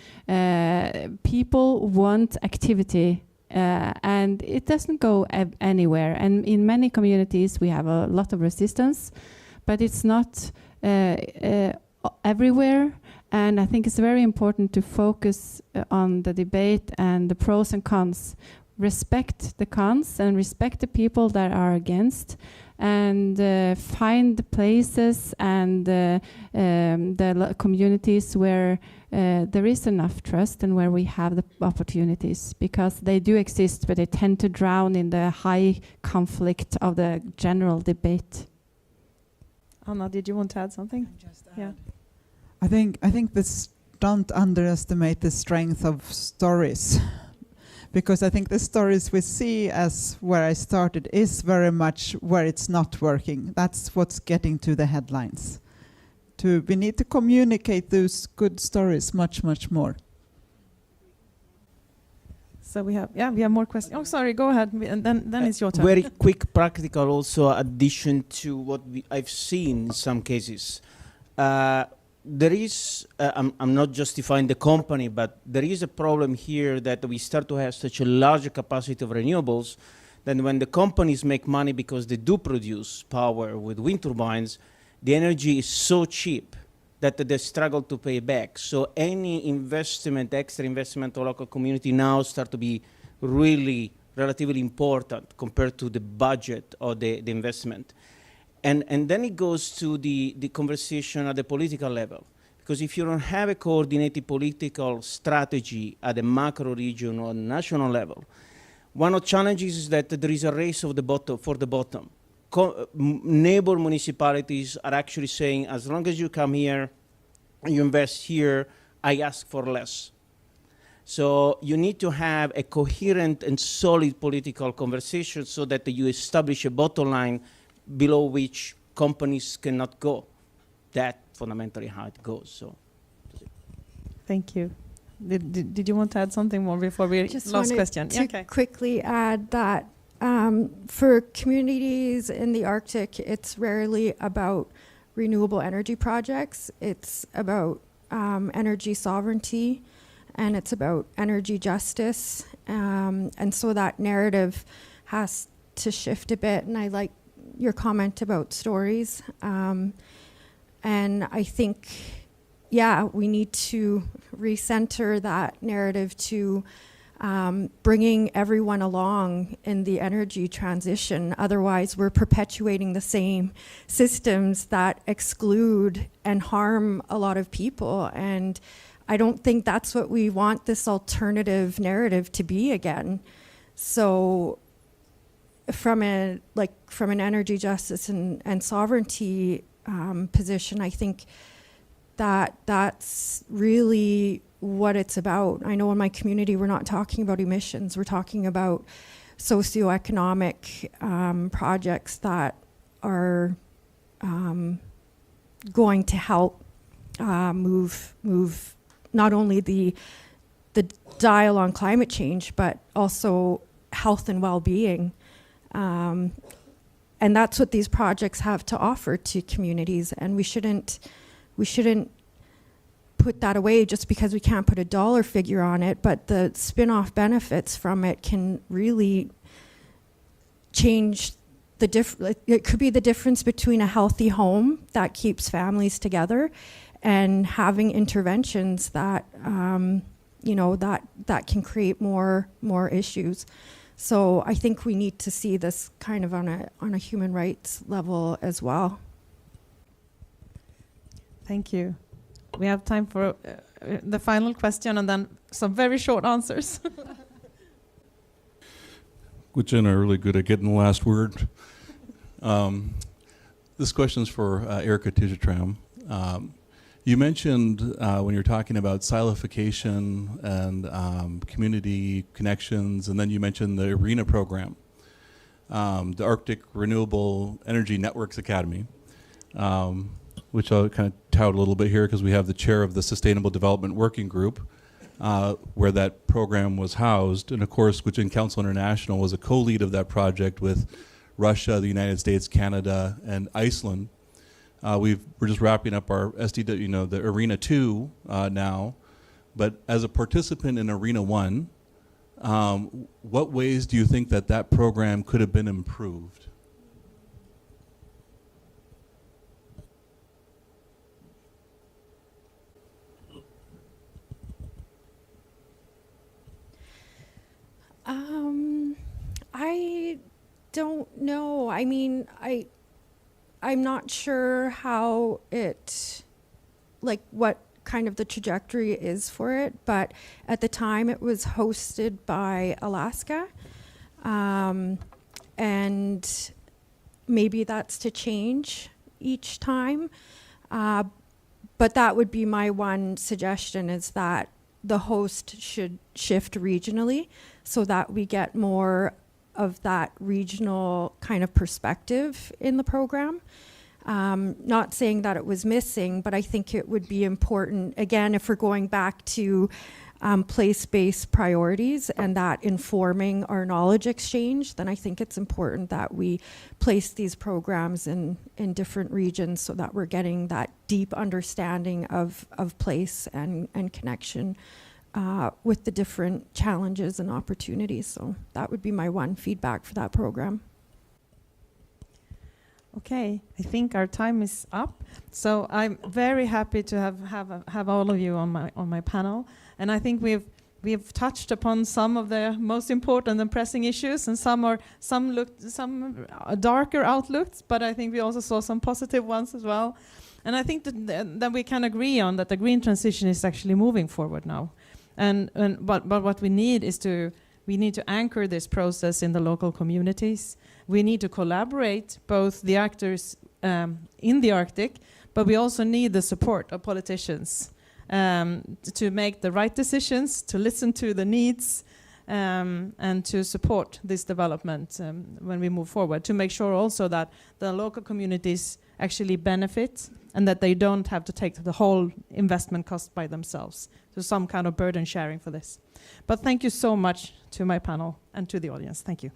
People want activity, and it doesn't go anywhere. And in many communities, we have a lot of resistance, but it's not everywhere. And I think it's very important to focus on the debate and the pros and cons. Respect the cons and respect the people that are against, and find the places and the communities where there is enough trust and where we have the opportunities, because they do exist, but they tend to drown in the high conflict of the general debate. Anna, did you want to add something? Yeah. I think this, don't underestimate the strength of stories. Because I think the stories we see, as where I started, is very much where it's not working. That's what's getting to the headlines. We need to communicate those good stories much, much more. So we have more questions. Oh, sorry, go ahead, and then it's your turn. Very quick, practical, also addition to what I've seen in some cases. There is, I'm not justifying the company, but there is a problem here that we start to have such a large capacity of renewables, then when the companies make money because they do produce power with wind turbines, the energy is so cheap that they struggle to pay back. So any investment, extra investment of local community now start to be really relatively important compared to the budget or the investment. And then it goes to the conversation at the political level. Because if you don't have a coordinated political strategy at the macro region or national level, one of the challenges is that there is a race of the bottom, for the bottom. neighbor municipalities are actually saying, as long as you come here, you invest here, I ask for less. So you need to have a coherent and solid political conversation so that you establish a bottom line below which companies cannot go. That's fundamentally how it goes. So, Thank you. Did you want to add something more before we Just last wanted question? to quickly add that for communities in the Arctic, it's rarely about renewable energy projects. It's about energy sovereignty, and it's about energy justice. And so that narrative has to shift a bit. And I like your comment about stories. And I think, yeah, we need to recenter that narrative to bringing everyone along in the energy transition. Otherwise, we're perpetuating the same systems that exclude and harm a lot of people. And I don't think that's what we want this alternative narrative to be again. So from an energy justice and sovereignty position, I think that's really what it's about. I know in my community we're not talking about emissions, we're talking about socioeconomic projects that are going to help move not only the dial on climate change, but also health and well-being. And that's what these projects have to offer to communities, and we shouldn't put that away just because we can't put a dollar figure on it, but the spin-off benefits from it can really change it could be the difference between a healthy home that keeps families together and having interventions that that can create more issues. So I think we need to see this kind of on a human rights level as well. Thank you. We have time for the final question and then some very short answers. Which are really good at getting the last word. This question is for Erica Tijitram. You mentioned when you were talking about silification and community connections, and then you mentioned the ARENA program, the Arctic Renewable Energy Networks Academy, which I'll kind of tout a little bit here because we have the chair of the Sustainable Development Working Group, where that program was housed, and of course, which in Council International was a co-lead of that project with Russia, the United States, Canada, and Iceland. We're just wrapping up our SDW, the ARENA 2 now, but as a participant in ARENA 1, what ways do you think that program could have been improved? I don't know. I mean, I'm not sure how what kind of the trajectory is for it, but at the time it was hosted by Alaska, and maybe that's to change each time. But that would be my one suggestion, is that the host should shift regionally so that we get more of that regional kind of perspective in the program. Not saying that it was missing, but I think it would be important, again, if we're going back to place-based priorities and that informing our knowledge exchange, then I think it's important that we place these programs in different regions so that we're getting that deep understanding of place and connection with the different challenges and opportunities. So that would be my one feedback for that program. Okay, I think our time is up. So I'm very happy to have all of you on my panel, and I think we've touched upon some of the most important and pressing issues, and some darker outlooks, but I think we also saw some positive ones as well. And I think that we can agree on that the green transition is actually moving forward now. But what we need is We need to anchor this process in the local communities. We need to collaborate, both the actors in the Arctic, but we also need the support of politicians to make the right decisions, to listen to the needs, and to support this development when we move forward, to make sure also that the local communities actually benefit and that they don't have to take the whole investment cost by themselves. So some kind of burden sharing for this. But thank you so much to my panel and to the audience. Thank you.